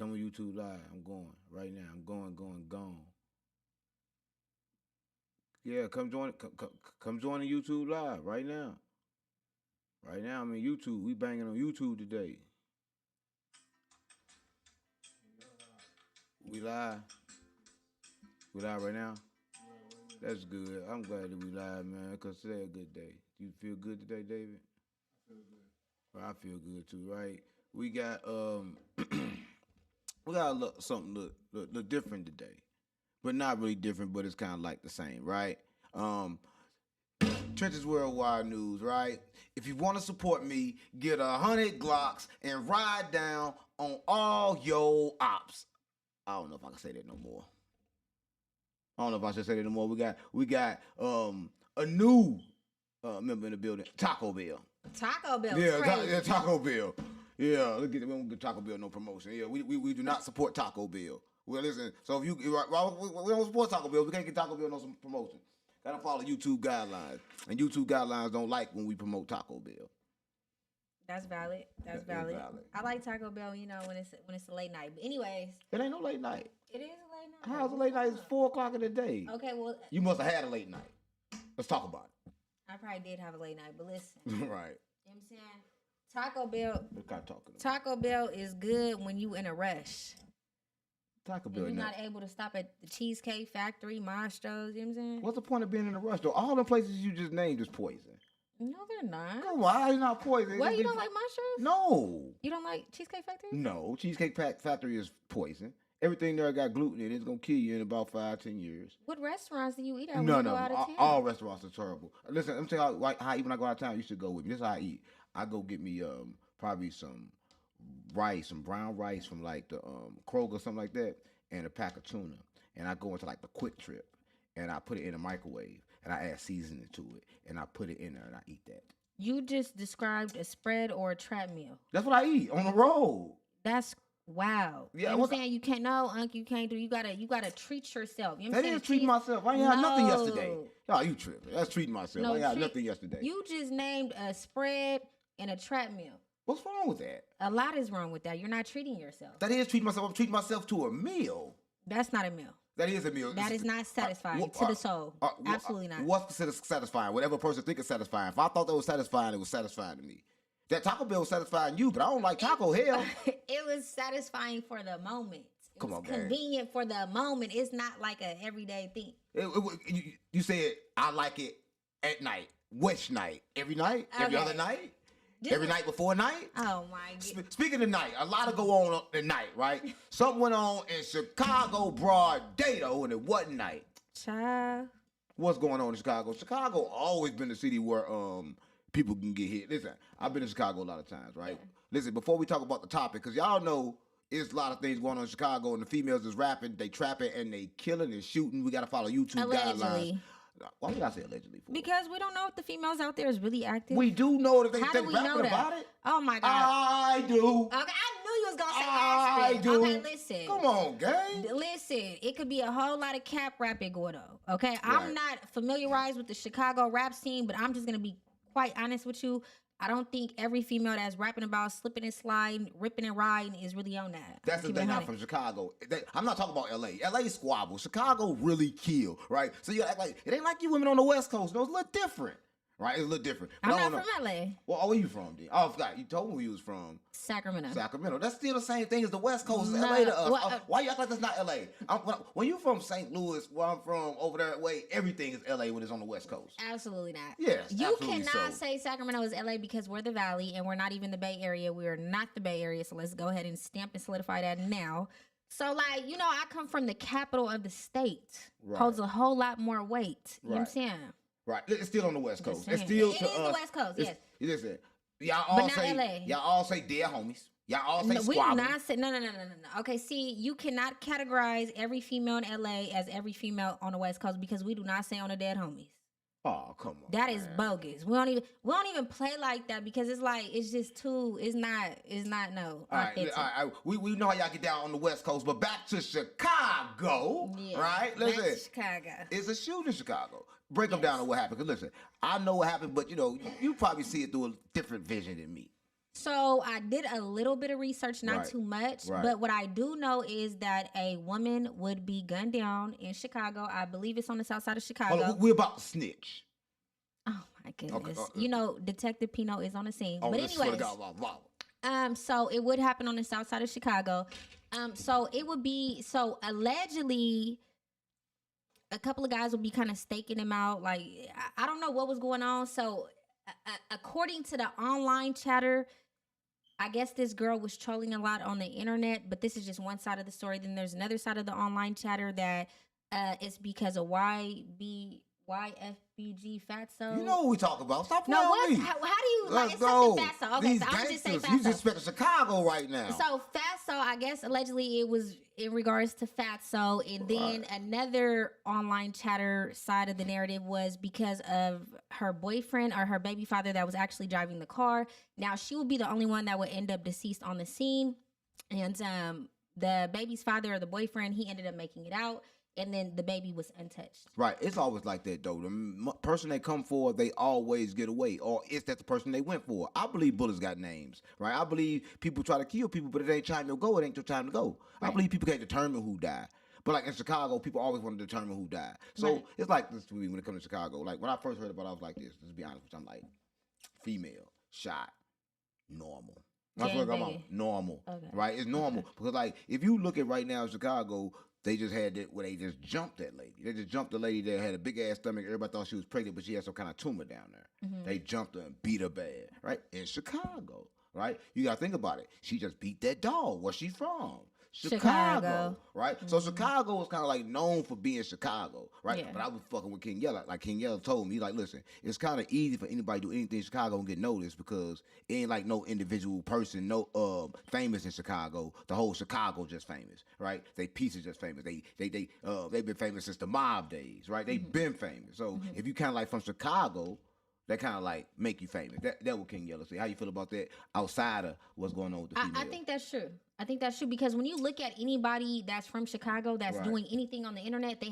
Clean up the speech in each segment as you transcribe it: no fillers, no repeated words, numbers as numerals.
Come on YouTube Live. I'm going right now. I'm gone. Yeah, come join the YouTube Live right now. Right now, I'm in YouTube. We banging on YouTube today. We live. We live right now. That's good. I'm glad that we live, man, because today a good day. You feel good today, David? Well, I feel good too, right? We got we got something look different today, but not really different. But it's kind of like the same, right? Trenches Worldwide News, right? If you want to support me, get 100 Glocks and ride down on all your ops. I don't know if I can say that no more. I don't know if I should say that no more. We got a new member in the building, Taco Bell. Taco Bell. Yeah, Taco Bell. Yeah, we don't get Taco Bell no promotion. Yeah, we do not support Taco Bell. Well, listen. So if we don't support Taco Bell, we can't get Taco Bell no promotion. Gotta follow YouTube guidelines, and YouTube guidelines don't like when we promote Taco Bell. That's valid. That's valid. I like Taco Bell, when it's a late night. But anyways, it ain't no late night. It is a late night. How's a late night? It's 4:00 in the day. Okay, well, you must have had a late night. Let's talk about it. I probably did have a late night, but listen. Right. You know what I'm saying? Taco Bell is good when you in a rush. Taco Bell. You're not able to stop at the Cheesecake Factory, Mastro's, you know what I'm saying? What's the point of being in a rush, though? All the places you just named is poison. No, they're not. Come on, it's not poison. What, you don't like Mastro's? No. You don't like Cheesecake Factory? No, Cheesecake Factory is poison. Everything there got gluten in it. It's going to kill you in about 5-10 years. What restaurants do you eat at when you go out of town? All restaurants are terrible. Listen, let me tell you how even when I go out of town, you should go with me. This is how I eat. I go get me probably some rice, some brown rice from like the Kroger or something like that, and a pack of tuna. And I go into like the Quick Trip, and I put it in a microwave, and I add seasoning to it, and I put it in there, and I eat that. You just described a spread or a trap meal. That's what I eat on the road. That's wow. Yeah, you know what I'm saying? You can't, no, Unc, you can't do. You gotta treat yourself. You know what I'm saying? That is treating myself. I ain't had nothing yesterday. Oh, you tripping? That's treating myself. I ain't had nothing yesterday. You just named a spread and a trap meal. What's wrong with that? A lot is wrong with that. You're not treating yourself. That is treating myself. I'm treating myself to a meal. That's not a meal. That is a meal. That is not satisfying to the soul. Absolutely not. What's considered satisfying? Whatever a person thinks is satisfying. If I thought that was satisfying, it was satisfying to me. That Taco Bell was satifying you, but I don't like taco. Hell, it was satisfying for the moment. It was convenient for the moment. It's not like an everyday thing. You said I like it at night. Which night? Every night? Okay. Every other night? Every night before night? Oh, my God. Speaking of night, a lot of go on at night, right? Something went on in Chicago broad day, though, and it wasn't night. Child. What's going on in Chicago? Chicago always been the city where people can get hit. Listen, I've been in Chicago a lot of times, right? Yeah. Listen, before we talk about the topic, because y'all know there's a lot of things going on in Chicago, and the females is rapping, they trapping, and they killing and shooting. We got to follow YouTube guidelines. Why did I say allegedly for? Because we don't know if the females out there is really active. We do know that they rapping about it. Oh my God. I do. Okay, I knew you was gonna say aspect. I do. Okay, listen. Come on, gang. Listen, it could be a whole lot of cap rapping going on. Okay, right. I'm not familiarized with the Chicago rap scene, but I'm just gonna be quite honest with you. I don't think every female that's rapping about slipping and sliding, ripping and riding is really on that. That's the thing. I'm from Chicago. I'm not talking about L.A. L.A. squabble. Chicago really kill, right? So you act like it ain't like you women on the West Coast. No, it's a little different, right? It's a little different. But I'm not from L.A. Well, where you from, then? Oh, I forgot. You told me where you was from. Sacramento. That's still the same thing as the West Coast. No. L.A. to us. Well, why you act like that's not L.A.? When you from St. Louis, where I'm from, over there way, everything is L.A. when it's on the West Coast. Absolutely not. Yes, you cannot say Sacramento is L.A. because we're the Valley and we're not even the Bay Area. We are not the Bay Area, so let's go ahead and stamp and solidify that now. So, like, I come from the capital of the state. Right. Holds a whole lot more weight. You know what I'm saying? Right. It's still on the West Coast. It's still the West Coast, yes. Listen, y'all all say dear homies. Y'all all say squabble. We do not say no. Okay, see, you cannot categorize every female in LA as every female on the West Coast because we do not say on the dead homies. Oh, come on. That is bogus. We don't even play like that because it's not no. All right. We know how y'all get down on the West Coast, but back to Chicago, right? Listen, back to Chicago. It's a shooting in Chicago. Break them down on what happened. Because listen, I know what happened, but you probably see it through a different vision than me. So I did a little bit of research, not Right. too much, Right. but what I do know is that a woman would be gunned down in Chicago. I believe it's on the south side of Hold Chicago. on, we're about to snitch. Oh my Okay. goodness. You know, Detective Pino is on the scene. Oh, But this swear to anyways, God, wow. so it would happen on the south side of Chicago. So it would be so allegedly a couple of guys would be kind of staking him out. Like I don't know what was going on. So according to the online chatter, I guess this girl was trolling a lot on the internet, but this is just one side of the story. Then there's another side of the online chatter that it's because of YFBG Fatso. You know what we talk about. Stop playing No, with what? me. How do you like Let's it's go. something Fatso? Okay, These so I'm just say gangsters, you Fatso. just spent Chicago right now. So Fatso, I guess allegedly it was in regards to Fatso, and then Right. another online chatter side of the narrative was because of her boyfriend or her baby father that was actually driving the car. Now she would be the only one that would end up deceased on the scene, and the baby's father or the boyfriend he ended up making it out, and then the baby was untouched. Right, it's always like that though. The person they come for, they always get away, or is that the person they went for? I believe bullets got names, right? I believe people try to kill people, but it ain't time to go. It ain't your time to go. I Right. believe people can't determine who died. But like in Chicago, people always want to determine who died. So Right. it's like this to me when it comes to Chicago. Like when I first heard about it, I was like this. Let's be honest with you. I'm like, female, shot, normal. That's what I'm Gang about. banging. Normal. Okay. Right? It's normal. Because like if you look at right now in Chicago, they just had that where they just jumped that lady. They just jumped the lady that had a big ass stomach. Everybody thought she was pregnant, but she had some kind of tumor down there. Mhm. They jumped her and beat her bad. Right? In Chicago. Right? You gotta think about it. She just beat that dog. Where's she from? Chicago. Right? So Chicago is kind of like known for being Chicago, right? Yeah. But I was fucking with King Yella. Like King Yella told me, like, listen, it's kind of easy for anybody to do anything in Chicago and get noticed because it ain't like no individual person, no famous in Chicago. The whole Chicago just famous, right? They pieces just famous. They've been famous since the mob days, right? They've been famous. So if you kind of like from Chicago, that kind of like make you famous. That what King Yellow say. How you feel about that outside of what's going on with the female? I think that's true. I think that's true because when you look at anybody that's from Chicago that's Right. doing anything on the internet, they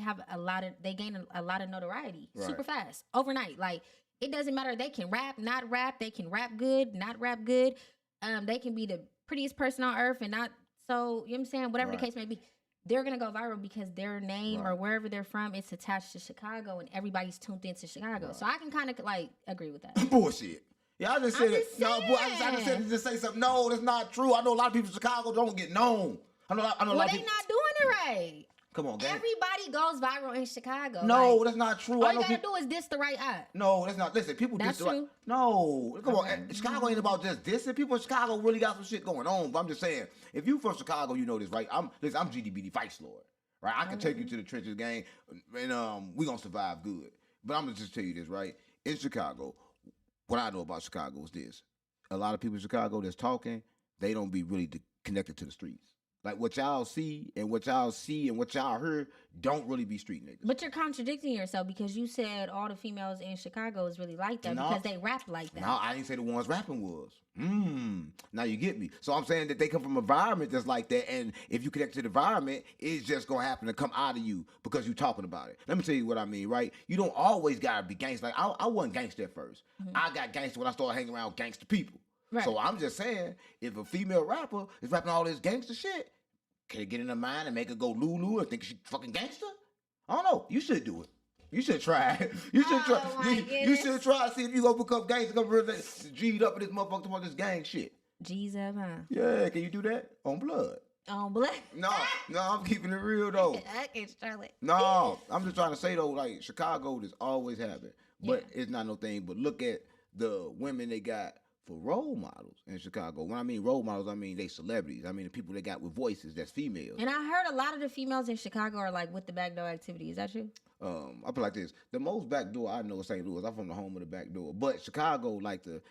gain a lot of notoriety Right. super fast overnight. Like it doesn't matter. They can rap, not rap. They can rap good, not rap good. They can be the prettiest person on earth and not so. You know what I'm saying? Whatever Right. the case may be, they're gonna go viral because their name or Right. wherever they're from it's attached to Chicago and everybody's tuned into Chicago. Right. So I can kind of like agree with that. Bullshit. Yeah, I just said I'm it. just No, I just said saying. to just say something. No, that's not true. I know a lot of people in Chicago don't get known. I know a Well, lot of they people. not doing it right. Come on, gang. Everybody goes viral in Chicago. No, Like, that's not true. all I you know gotta people. do is diss the right eye. No, that's not. Listen, people That's diss the right. true. No, come Okay. on. Chicago ain't about just dissing. People in Chicago really got some shit going on. But I'm just saying, if you from Chicago, you know this, right? I'm GDBD Vice Lord, right? I can take you to the trenches, gang, and we gonna survive good. But I'm gonna just tell you this, right? In Chicago, what I know about Chicago is this: a lot of people in Chicago that's talking, they don't be really connected to the streets. Like what y'all see and what y'all heard don't really be street niggas. But you're contradicting yourself because you said all the females in Chicago is really like that No. because they rap like that. No, I didn't say the ones rapping was. Now you get me. So I'm saying that they come from an environment that's like that, and if you connect to the environment, it's just gonna happen to come out of you because you're talking about it. Let me tell you what I mean, right? You don't always gotta be gangster. Like I wasn't gangster at 1st. I got gangster when I started hanging around gangster people. Right. So I'm just saying, if a female rapper is rapping all this gangster shit, can it get in her mind and make her go Lulu and think she fucking gangster? I don't know. You should do it. You should try it. You should try. Oh, my You goodness. should try to see if you gonna become gangster. Come really G'd up in this motherfucker about this gang shit. G's up, huh? Yeah, can you do that on blood? On black. No, I'm keeping it real though. Okay, Charlotte. No, I'm just trying to say though, like Chicago, this always happened, but it's not no thing. But look at the women they got for role models in Chicago. When I mean role models, I mean they celebrities. I mean the people they got with voices that's females. And I heard a lot of the females in Chicago are like with the backdoor activity. Is that true? I put it like this: the most backdoor I know is St. Louis. I'm from the home of the backdoor, but Chicago like to,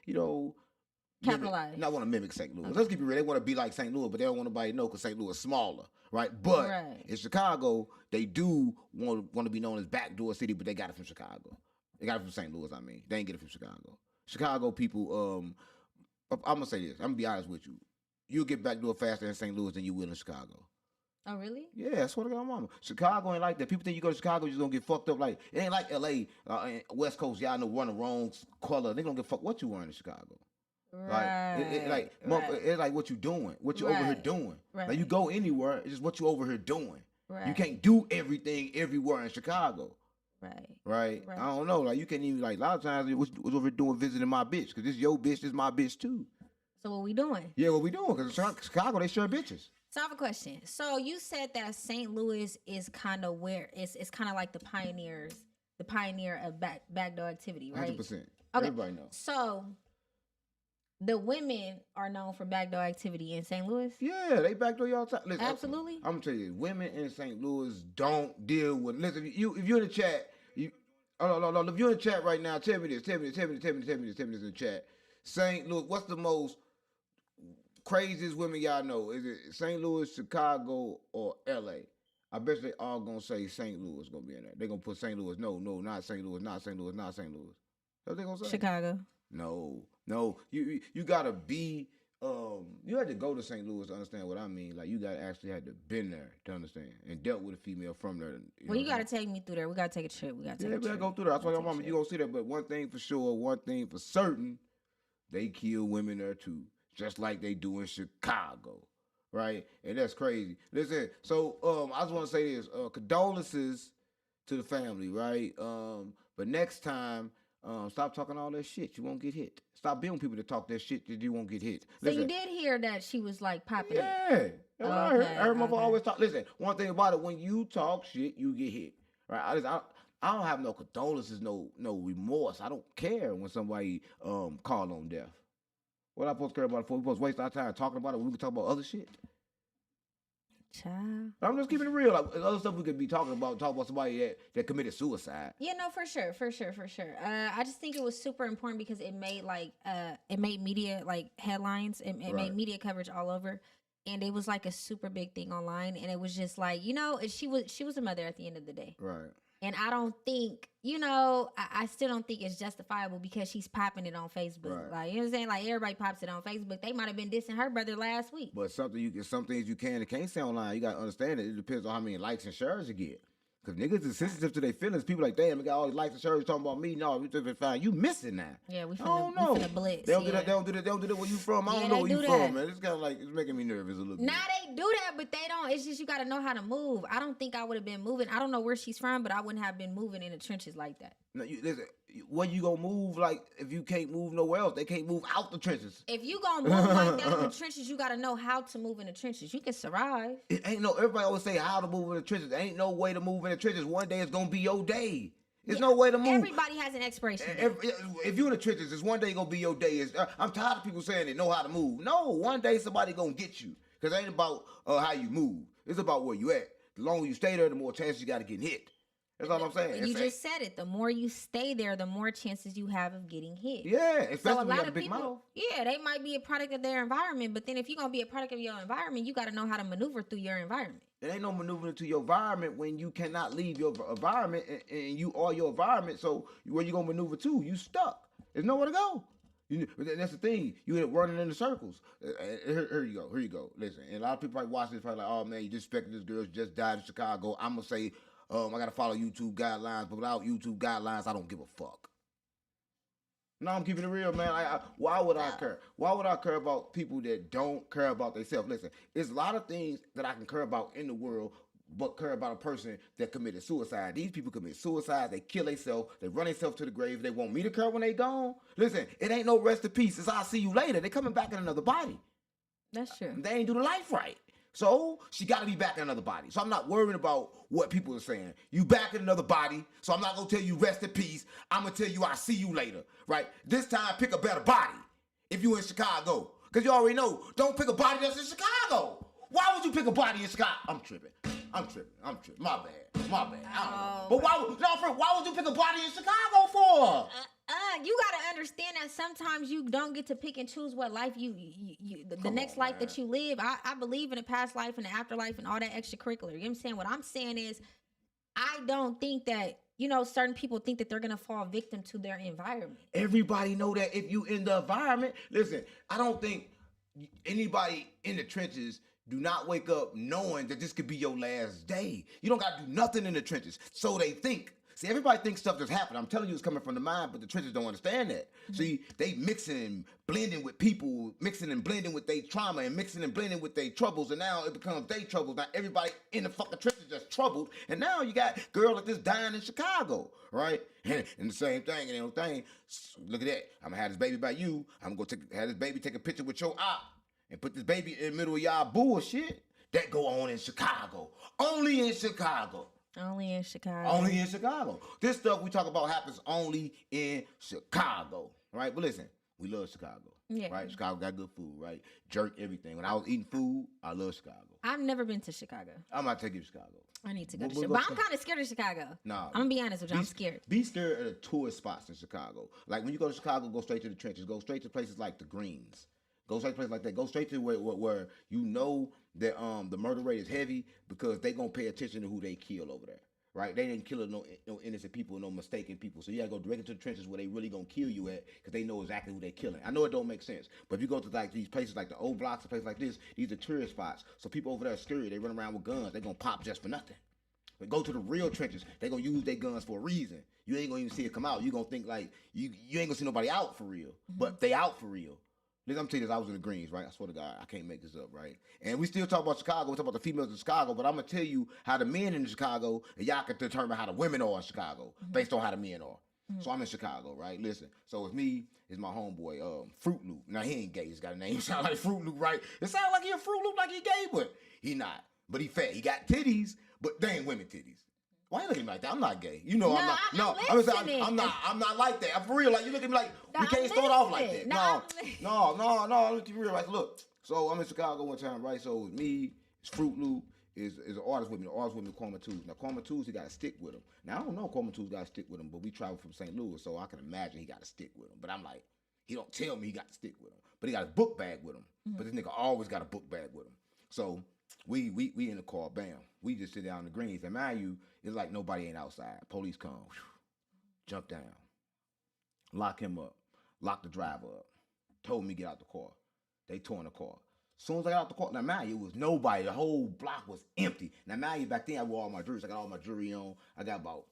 Capitalize. Not want to mimic St. Louis. Let's keep it real. They want to be like St. Louis, but they don't want nobody to know because St. Louis is smaller, right? But Right. in Chicago, they do want to be known as backdoor city, but they got it from Chicago. They got it from St. Louis. I mean, they ain't get it from Chicago. Chicago people. I'm gonna say this. I'm gonna be honest with you. You'll get backdoor faster in St. Louis than you will in Chicago. Oh, really? Yeah, I swear to God, mama. Chicago ain't like that. People think you go to Chicago, you're gonna get fucked up. Like it ain't like LA, West Coast. Y'all know run the wrong color. They gonna get fucked. What you wearing in Chicago? Like Right. it's like what you doing, what you over here Right. doing. Right. Like you go anywhere, it's just what you over here doing. You Right. can't do everything everywhere in Chicago, Right. right? I Right. don't know. Like you can't even like a lot of times what's over here doing visiting my bitch because this your bitch, this my bitch too. So what we doing? Yeah, what we doing? Because in Chicago they share bitches. So I have a question. So you said that St. Louis is kind of where it's kind of like the pioneer of backdoor activity, right? 100%. Okay. Everybody knows. So the women are known for backdoor activity in St. Louis. Yeah, they backdoor y'all time. Listen, Absolutely. I'm gonna tell you, women in St. Louis don't deal with. Listen, if you're in the chat, you. Oh no, if you're in the chat right now, tell me this, tell me this, tell me this, tell me this, tell me this, tell me this in the chat. St. Louis, what's the most craziest women y'all know? Is it St. Louis, Chicago, or LA? I bet they all gonna say St. Louis gonna be in there. They gonna put St. Louis. No, not St. Louis, not St. Louis, not St. Louis. That's what they gonna say. Chicago. No. You gotta be. You had to go to St. Louis to understand what I mean. Like you gotta actually had to been there to understand and dealt with a female from there. Well, you gotta take me through there. We gotta take a trip. We gotta take a we gotta trip. go through that. That's why your mama, you gonna see that. But one thing for sure, one thing for certain, they kill women there too, just like they do in Chicago, right? And that's crazy. Listen, so I just want to say this: condolences to the family, right? But next time, stop talking all that shit. You won't get hit. Stop being with people that talk that shit that you won't get hit. So you did hear that she was like popping it. Yeah. I heard motherfucker always talk. Listen, one thing about it, when you talk shit, you get hit. Right? I don't have no condolences, no remorse. I don't care when somebody call on death. What I supposed to care about it for? We supposed to waste our time talking about it when we can talk about other shit. Child. I'm just keeping it real. Like other stuff we could be talk about somebody that committed suicide. Yeah, no, for sure. I just think it was super important because it made media like headlines. It made media coverage all over, and it was like a super big thing online. And it was just like she was a mother at the end of the day, right? And I don't think I still don't think it's justifiable because she's popping it on Facebook. Right. Like you know what I'm saying? Like everybody pops it on Facebook. They might have been dissing her brother last week. But some things you can and can't say online. You gotta understand it. It depends on how many likes and shares you get. Cause niggas is sensitive to their feelings. People like, damn, we got all these likes and shares talking about me. No, we just fine. You missing that. Yeah, we finna blitz. They don't do that. They don't do that where you from. I don't know where you from, man. It's kind of like it's making me nervous a little bit. Nah, they do that, but they don't. It's just you got to know how to move. I don't think I would have been moving. I don't know where she's from, but I wouldn't have been moving in the trenches like that. No, listen. Where you gonna move? Like if you can't move nowhere else, they can't move out the trenches. If you gonna move like that in the trenches, you gotta know how to move in the trenches. You can survive. It ain't no. Everybody always say how to move in the trenches. There ain't no way to move in the trenches. One day it's gonna be your day. There's no way to move. Everybody has an expiration date. If you're in the trenches, it's one day gonna be your day. I'm tired of people saying they know how to move. No, one day somebody gonna get you. Cause it ain't about how you move. It's about where you at. The longer you stay there, the more chances you got to get hit. That's all I'm saying. You just said it. The more you stay there, the more chances you have of getting hit. Yeah, especially so a when you lot got a of big people, mouth. yeah, they might be a product of their environment, but then if you're gonna be a product of your environment, you got to know how to maneuver through your environment. There ain't no maneuvering to your environment when you cannot leave your environment and you are your environment. So where you gonna maneuver to? You stuck. There's nowhere to go. That's the thing. You end up running in the circles. Here you go. Listen, and a lot of people probably watch this probably like, oh man, you disrespecting this girl. She just died in Chicago. I'm gonna say, I gotta follow YouTube guidelines, but without YouTube guidelines, I don't give a fuck. No, I'm keeping it real, man. Why would I care? Why would I care about people that don't care about themselves? Listen, there's a lot of things that I can care about in the world, but care about a person that committed suicide. These people commit suicide. They kill themselves. They run themselves to the grave. They want me to care when they gone. Listen, it ain't no rest in peace. It's I'll see you later. They coming back in another body. That's true. They ain't do the life right. So she got to be back in another body. So I'm not worrying about what people are saying. You back in another body. So I'm not going to tell you rest in peace. I'm going to tell you I'll see you later. Right? This time, pick a better body if you in Chicago. Because you already know, don't pick a body that's in Chicago. Why would you pick a body in Chicago? I'm tripping. My bad. I don't know. But why would you pick a body in Chicago for? You gotta understand that sometimes you don't get to pick and choose what life the next life that you live. I believe in a past life and the afterlife and all that extracurricular. You know what I'm saying? What I'm saying is, I don't think that certain people think that they're gonna fall victim to their environment. Everybody know that if you in the environment. Listen, I don't think anybody in the trenches do not wake up knowing that this could be your last day. You don't got to do nothing in the trenches. So they think. See, everybody thinks stuff just happened. I'm telling you, it's coming from the mind, but the trenches don't understand that. See, they mixing and blending with people, mixing and blending with their trauma, and mixing and blending with their troubles, and now it becomes their troubles. Now everybody in the fucking trenches just troubled, and now you got girls like this dying in Chicago, right? And the same thing, and the thing. Look at that. I'm gonna have this baby by you. I'm gonna have this baby take a picture with your op and put this baby in the middle of y'all bullshit. That go on in Chicago, only in Chicago. Only in Chicago. Only in Chicago. This stuff we talk about happens only in Chicago, right? But listen, we love Chicago, right? Chicago got good food, right? Jerk, everything. When I was eating food, I love Chicago. I've never been to Chicago. I'm about to take you to Chicago. I need to go to Chicago. But I'm kind of scared of Chicago. Nah. I'm going to be honest with you. I'm scared. Be scared of the tourist spots in Chicago. Like when you go to Chicago, go straight to the trenches. Go straight to places like the Greens. Go straight to places like that. Go straight to where you know that the murder rate is heavy because they going to pay attention to who they kill over there. Right? They didn't kill no innocent people, no mistaken people. So you gotta go directly to the trenches where they really gonna kill you at, because they know exactly who they killing. I know it don't make sense, but if you go to like these places like the old blocks and places like this, these are tourist spots. So people over there are scary. They run around with guns. They gonna pop just for nothing. But go to the real trenches. They gonna use their guns for a reason. You ain't gonna even see it come out. You gonna think like you ain't gonna see nobody out for real, but they out for real. Listen, I'm telling you this, I was in the Greens, right? I swear to God, I can't make this up, right? And we still talk about Chicago, we talk about the females in Chicago, but I'm going to tell you how the men in Chicago, and y'all can determine how the women are in Chicago, based on how the men are. So I'm in Chicago, right? Listen, so it's me, it's my homeboy, Fruit Loop. Now, he ain't gay, he's got a name, sound like Fruit Loop, right? It sounds like he a Fruit Loop, like he gay, but he not. But he fat, he got titties, but they ain't women titties. Why you looking at me like that? I'm not gay. You know I'm not. I'm not like that. I'm for real. Like you look at me like we can't start off like that. No. Look at real. Like look. So I'm in Chicago one time, right? So it's me, it's Fruit Loop, is an artist with me. The artist with me, Kwame Tools. Now Kwame Tools, he got a stick with him. Now I don't know Kwame Tools got a stick with him, but we traveled from St. Louis, so I can imagine he got a stick with him. But I'm like, he don't tell me he got a stick with him, but he got a book bag with him. But this nigga always got a book bag with him. So we in the car, bam. We just sit down in the Greens, and mind you, it's like nobody ain't outside. Police come, jump down, lock him up, lock the driver up, told me get out the car. They tore in the car. As soon as I got out the car, now mind you, it was nobody. The whole block was empty. Now mind you, back then I wore all my jewelry. I got all my jewelry on. I got about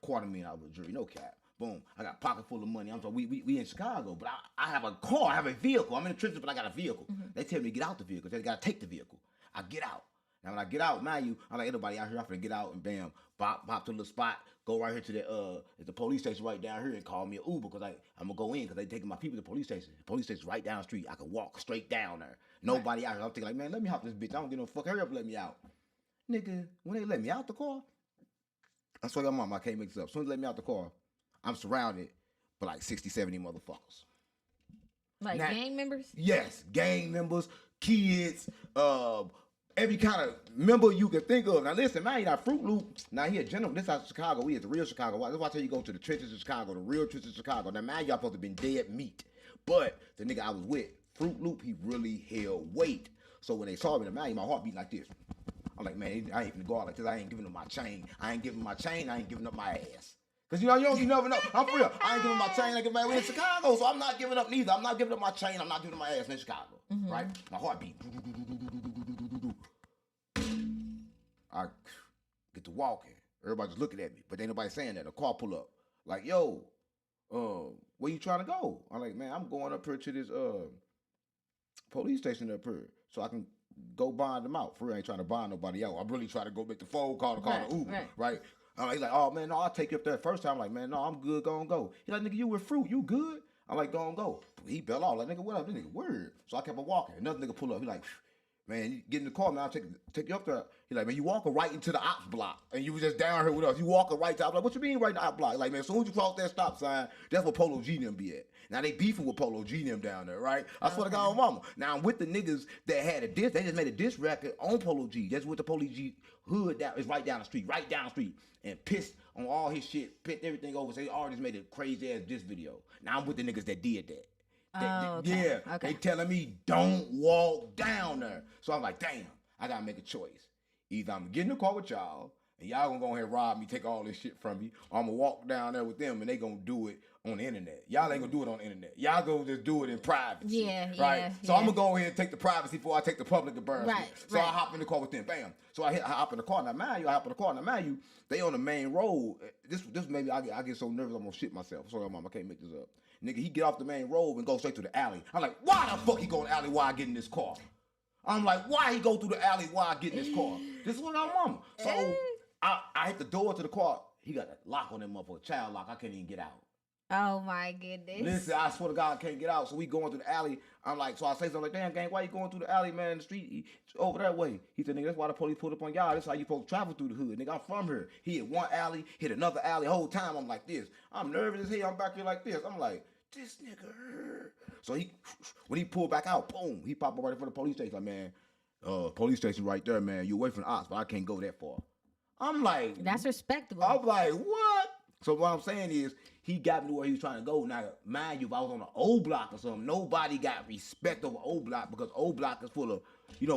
$250,000 of jewelry, no cap. Boom. I got a pocket full of money. I'm talking, we in Chicago, but I have a car. I have a vehicle. I'm in the trenches, but I got a vehicle. They tell me to get out the vehicle. They got to take the vehicle. I get out. Now when I get out, mind you, I'm like, anybody out here, I'm finna get out and bam, bop to a little spot, go right here to the police station right down here and call me an Uber, because I'm gonna go in because they taking my people to the police station. The police station's right down the street. I can walk straight down there. Nobody out here. I'm thinking like, man, let me hop this bitch. I don't give no fuck. Hurry up, let me out. Nigga, when they let me out the car, I swear to God, I can't make this up. As soon as they let me out the car, I'm surrounded by like 60, 70 motherfuckers. Like now, gang members? Yes, gang members, kids, every kind of member you can think of. Now listen, man, you got Fruit Loop. Now he a gentleman. This is Chicago. We is the real Chicago. That's why I tell you go to the trenches of Chicago, the real trenches of Chicago. Now man, y'all supposed to been dead meat. But the nigga I was with, Fruit Loop, he really held weight. So when they saw me, man, my heart beat like this. I'm like, man, I ain't gonna go out like this. I ain't giving up my chain. I ain't giving my chain. I ain't giving up my ass. Cause you never know. I'm for real. I ain't giving my chain. I give my we in Chicago, so I'm not giving up neither. I'm not giving up my chain. I'm not giving up my ass in Chicago. Right? My heart beat. I get to walking. Everybody's looking at me, but ain't nobody saying that. A car pull up, like, yo, where you trying to go? I'm like, man, I'm going up here to this police station up here, so I can go bond them out. For real, I ain't trying to bond nobody out. I'm really trying to go make the phone call to call the Uber, right? He's like, oh man, no, I'll take you up there first time. I'm like, man, no, I'm good, go and go. He's like, nigga, you with Fruit, you good? I'm like, go and go. He bailed off, like, nigga, what up? This nigga, word. So I kept on walking. Another nigga pull up. He like, man, you get in the car, man, I'll take you up there. He like, man, you walking right into the ops block. And you was just down here with us. You walking right to the ops block. What you mean right to the ops block? Like, man, as soon as you cross that stop sign, that's where Polo G them be at. Now they beefing with Polo G them down there, right? I swear to God on mama. Now I'm with the niggas that had a diss. They just made a diss record on Polo G. That's with the Polo G hood down. It's right down the street. And pissed on all his shit, picked everything over. So they already made a crazy ass diss video. Now I'm with the niggas that did that. Okay. Yeah, they telling me don't walk down there. So I'm like, damn, I gotta make a choice. Either I'm getting in the car with y'all, and y'all gonna go ahead and rob me, take all this shit from me. Or I'm gonna walk down there with them, and they gonna do it on the internet. Y'all ain't gonna do it on the internet. Y'all gonna just do it in privacy. Yeah, right. yeah, So I'm gonna go ahead and take the privacy before I take the public embarrassment. Right, So I right. hop in the car with them. Bam. So I hop in the car. Now mind you, I hop in the car. Now mind you, they on the main road. This maybe I get so nervous I'm gonna shit myself. Sorry, mom, I can't make this up. Nigga, he get off the main road and go straight to the alley. I'm like, why the fuck he go in the alley while I get in this car? I'm like, why he go through the alley while I get in this car? This is what I'm mama. So I hit the door to the car. He got a lock on that motherfucker, child lock. I can't even get out. Oh my goodness. Listen, I swear to God, I can't get out. So we going through the alley. I'm like, so I say something like, damn, gang, why you going through the alley, man, in the street? Over that way. He said, nigga, that's why the police pulled up on y'all. That's how you supposed to travel through the hood. Nigga, I'm from here. He hit one alley, hit another alley. The whole time I'm like this. I'm nervous as hell. I'm back here like this. I'm like, this nigga. So when he pulled back out, boom, he popped up right in front of the police station. Like, man, police station right there, man. You away from the ops, but I can't go that far. I'm like, that's respectable. I'm like, what? So what I'm saying is, he got me where he was trying to go. Now, mind you, if I was on an old block or something, nobody got respect over old block because old block is full of,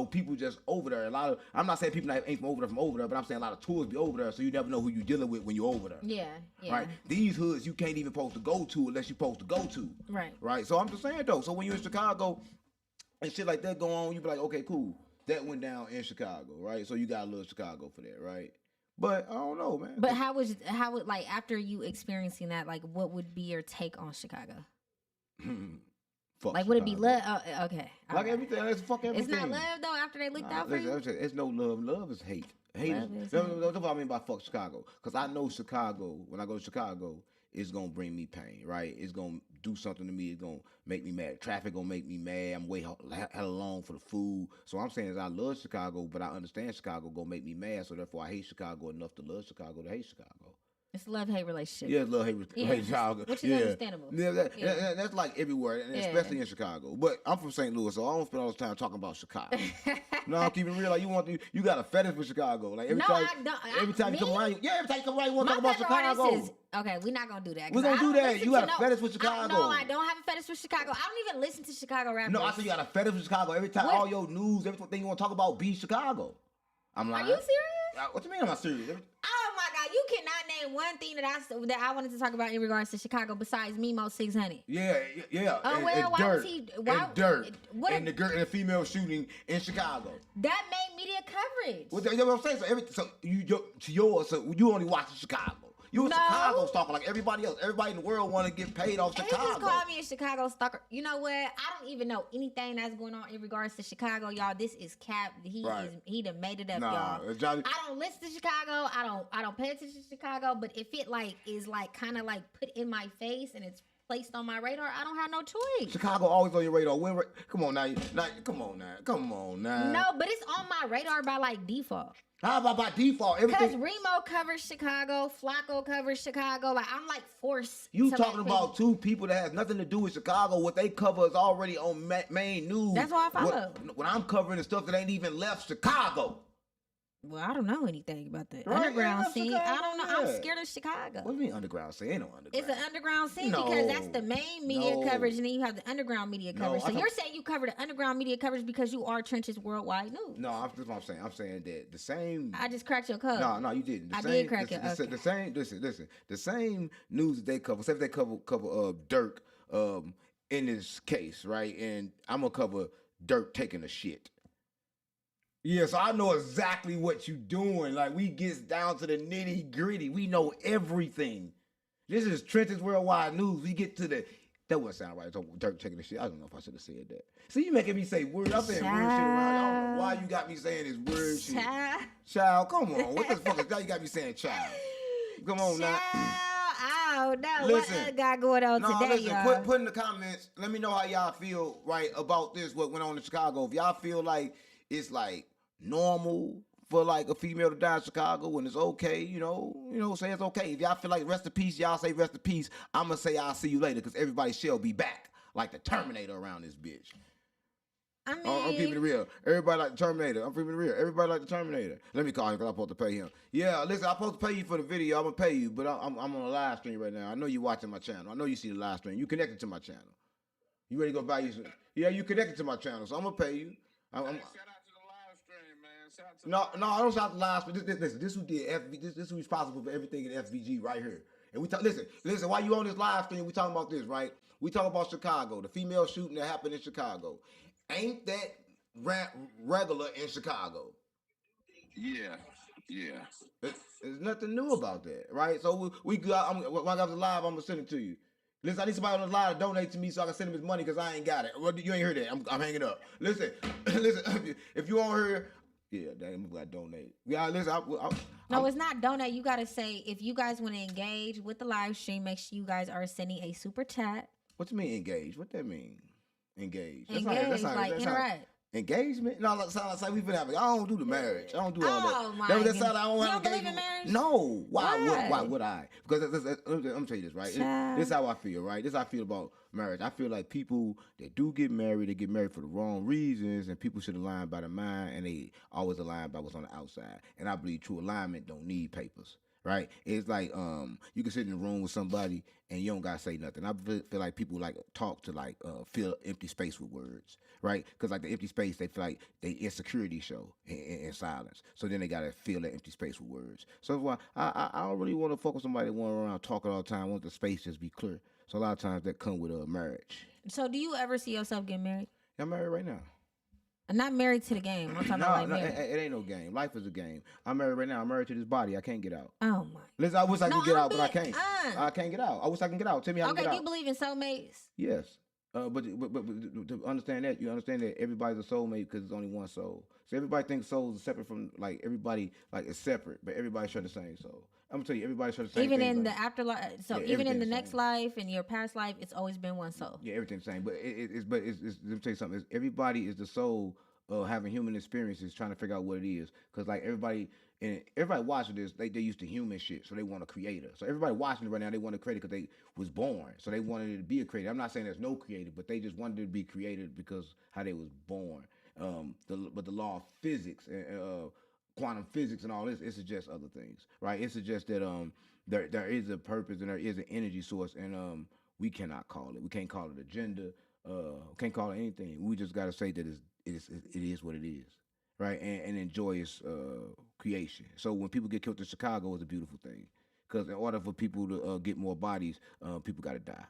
people just over there. I'm not saying people that ain't from over there, but I'm saying a lot of tourists be over there, so you never know who you dealing with when you're over there. Yeah. Right? These hoods you can't even supposed to go to unless you're supposed to go to. Right. Right? So I'm just saying though, so when you're in Chicago and shit like that go on, you be like, okay, cool. That went down in Chicago, right? So you got a little Chicago for that, right? But I don't know, man. But how would like after you experiencing that, like what would be your take on Chicago? Fuck like Chicago. would it be love? Okay. Like everything, let's fuck everything. It's not love though after they looked out for you? It's no love. Love is hate. Hate is that's what I mean by fuck Chicago. Because I know Chicago, when I go to Chicago, it's going to bring me pain, right? It's going to do something to me. It's going to make me mad. Traffic going to make me mad. I'm way hella long for the food. So I'm saying is I love Chicago, but I understand Chicago going to make me mad. So therefore I hate Chicago enough to love Chicago to hate Chicago. It's a love-hate relationship. Yeah, love-hate Chicago. Which is understandable. Yeah, that's like everywhere, and especially in Chicago. But I'm from St. Louis, so I don't spend all this time talking about Chicago. No, I'm keeping it real. Like you got a fetish for Chicago. Like every time you come around, every time you come around, you want to talk about Chicago. Okay, we're not gonna do that. We're gonna do that. You got a fetish for Chicago. No, I don't have a fetish for Chicago. I don't even listen to Chicago rappers. No, I said you got a fetish for Chicago. Every time all your news, everything you want to talk about, be Chicago. I'm like, are you serious? What you mean? I'm not serious. Oh my God, you cannot name one thing that I wanted to talk about in regards to Chicago besides Memo 600. Yeah. Oh, and, well, and why dirt, was he? Why, and dirt. What and the female shooting in Chicago. That made media coverage. Well, you know what I'm saying? So you only watch Chicago. You a Chicago stalker like everybody else. Everybody in the world want to get paid off Chicago. He just called me a Chicago stalker. You know what? I don't even know anything that's going on in regards to Chicago, y'all. This is cap. He done made it up, y'all. Johnny, I don't listen to Chicago. I don't pay attention to Chicago. But if it is kind of put in my face and it's placed on my radar, I don't have no choice. Chicago always on your radar. Come on now. Come on now. No, but it's on my radar by default. How about by default? Because Remo covers Chicago, Flacco covers Chicago. I'm forced. You talking about two people that has nothing to do with Chicago. What they cover is already on main news. That's why I follow. When I'm covering the stuff that ain't even left Chicago. Well, I don't know anything about the right? underground scene. Chicago, I don't know. I'm scared of Chicago. What do you mean underground scene? Ain't no underground. It's an underground scene because that's the main media coverage, and then you have the underground media coverage. So you're saying you cover the underground media coverage because you are Trenches Worldwide News. No, that's what I'm saying. I'm saying that the same. I just cracked your code. No, you didn't. Did crack it. The same. Listen. The same news that they cover. Say if they cover Dirk in this case, right? And I'm gonna cover Dirk taking a shit. Yeah, so I know exactly what you doing. We get down to the nitty gritty. We know everything. This is Trenches Worldwide News. We get to the. That wouldn't sound right. Dirk taking the shit. I don't know if I should have said that. See, you making me say words. I'm saying weird shit around. I don't know why you got me saying this weird shit. Child, come on. What the fuck is that? You got me saying child. Come on now. I don't know. Listen, what got going on today, y'all? Put in the comments. Let me know how y'all feel about this. What went on in Chicago? If y'all feel like it's normal for a female to die in Chicago and it's okay, say it's okay. If y'all feel like rest in peace, y'all say rest in peace. I'ma say I'll see you later because everybody shall be back like the Terminator around this bitch. I mean, I'm keeping it real. Everybody like the Terminator. I'm keeping it real. Everybody like the Terminator. Let me call him because I'm supposed to pay him. Yeah, listen, I'm supposed to pay you for the video. I'm gonna pay you, but I'm on a live stream right now. I know you watching my channel. I know you see the live stream. You connected to my channel. You ready to go buy you some? Yeah, you connected to my channel, so I'm gonna pay you. No, I don't shout the lies. But this who did FV. This who responsible for everything in FVG right here. And we talk. Listen. While you on this live stream, we talking about this, right? We talk about Chicago, the female shooting that happened in Chicago. Ain't that regular in Chicago? Yeah, yeah. There's nothing new about that, right? So we got. When I got the live, I'm gonna send it to you. Listen, I need somebody on the line to donate to me so I can send him his money because I ain't got it. Well, you ain't heard that. I'm hanging up. Listen, listen. If you on here, yeah, damn, we got to donate. Yeah, listen. No, it's not donate. You gotta say if you guys want to engage with the live stream, make sure you guys are sending a super chat. What you mean engage? What that mean? Engage. Engage, like interact. Engagement? No, that sounds like we've been having. I don't do the marriage. I don't do all that. Oh my That goodness. sound like I don't You have don't believe in engagement. marriage? No. Why? Why would I? Because I'm gonna tell you this, right? This is how I feel, right? This is how I feel about marriage. I feel like people that do get married, they get married for the wrong reasons, and people should align by the mind, and they always align by what's on the outside. And I believe true alignment don't need papers. Right? It's like you can sit in a room with somebody and you don't gotta say nothing. I feel like people like talk to like fill empty space with words, right? Because like the empty space, they feel like they insecurity show in silence. So then they gotta fill that empty space with words. So that's why I don't really want to fuck with somebody that want around talking all the time. I want the space just be clear. So a lot of times that come with a marriage. So do you ever see yourself getting married? I'm married right now. I'm not married to the game. I'm talking about like married. It ain't no game. Life is a game. I'm married right now. I'm married to this body. I can't get out. Oh my. Listen, I wish I could get out, but I can't. Uh. I can't get out. I wish I can get out. Tell me how to get out. Okay, do you believe in soulmates? Yes. But to understand that, you understand that everybody's a soulmate because there's only one soul. So everybody thinks souls are separate from, like, everybody, like, it's separate, but everybody share the same soul. I'm going to tell you, everybody share the same Even thing, in like, the afterlife, so yeah, even in the everything's next same. life and your past life, it's always been one soul. Yeah, everything's the same. But it's let me tell you something. Everybody is the soul having human experiences, trying to figure out what it is. Because, like, everybody watching this, they used to human shit, so they want a creator. So everybody watching it right now, they want a creator because they was born, so they wanted it to be a creator. I'm not saying there's no creator, but they just wanted it to be created because how they was born. But the law of physics and quantum physics and all this, it suggests other things, right? It suggests that there is a purpose and there is an energy source, and we cannot call it. We can't call it a gender. Can't call it anything. We just gotta say that it is what it is. Right, and enjoy its creation. So when people get killed in Chicago, it's a beautiful thing. Because in order for people to get more bodies, people got to die.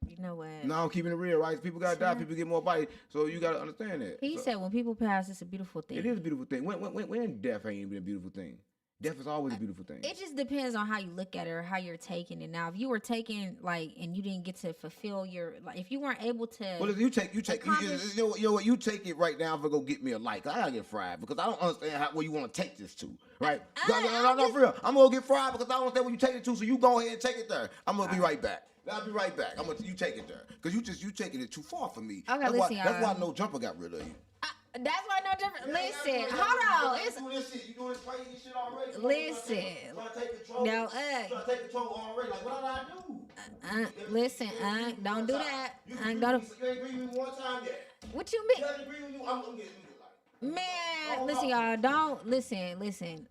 You know what? No, I'm keeping it real, right? People got to die, people get more bodies. So you got to understand that. He So said when people pass, it's a beautiful thing. it is a beautiful thing. When death ain't even a beautiful thing. Death is always a beautiful thing. It just depends on how you look at it or how you're taking it. Now, if you were taking like and you didn't get to fulfill your like, if you weren't able to, Well, if you take, accomplish- you know what, you take it right now for go get me a like. I gotta get fried because I don't understand where you want to take this to, right? No, for real. I'm gonna get fried because I don't understand where you take it to. So you go ahead and take it there. I'm gonna be right back. I'll be right back. You take it there because you taking it too far for me. Okay, that's why no jumper got rid of you. that's why no different. Listen, hold on. It's You doing this shit. You doing this crazy shit already. Listen. Trying to take control. No, Trying to take control already. Like, what did I do? listen, don't do that. You I'm ain't gonna. agree with me one time yet. What you You mean, ain't agree with me. I'm getting like. man? Listen, y'all. Don't listen.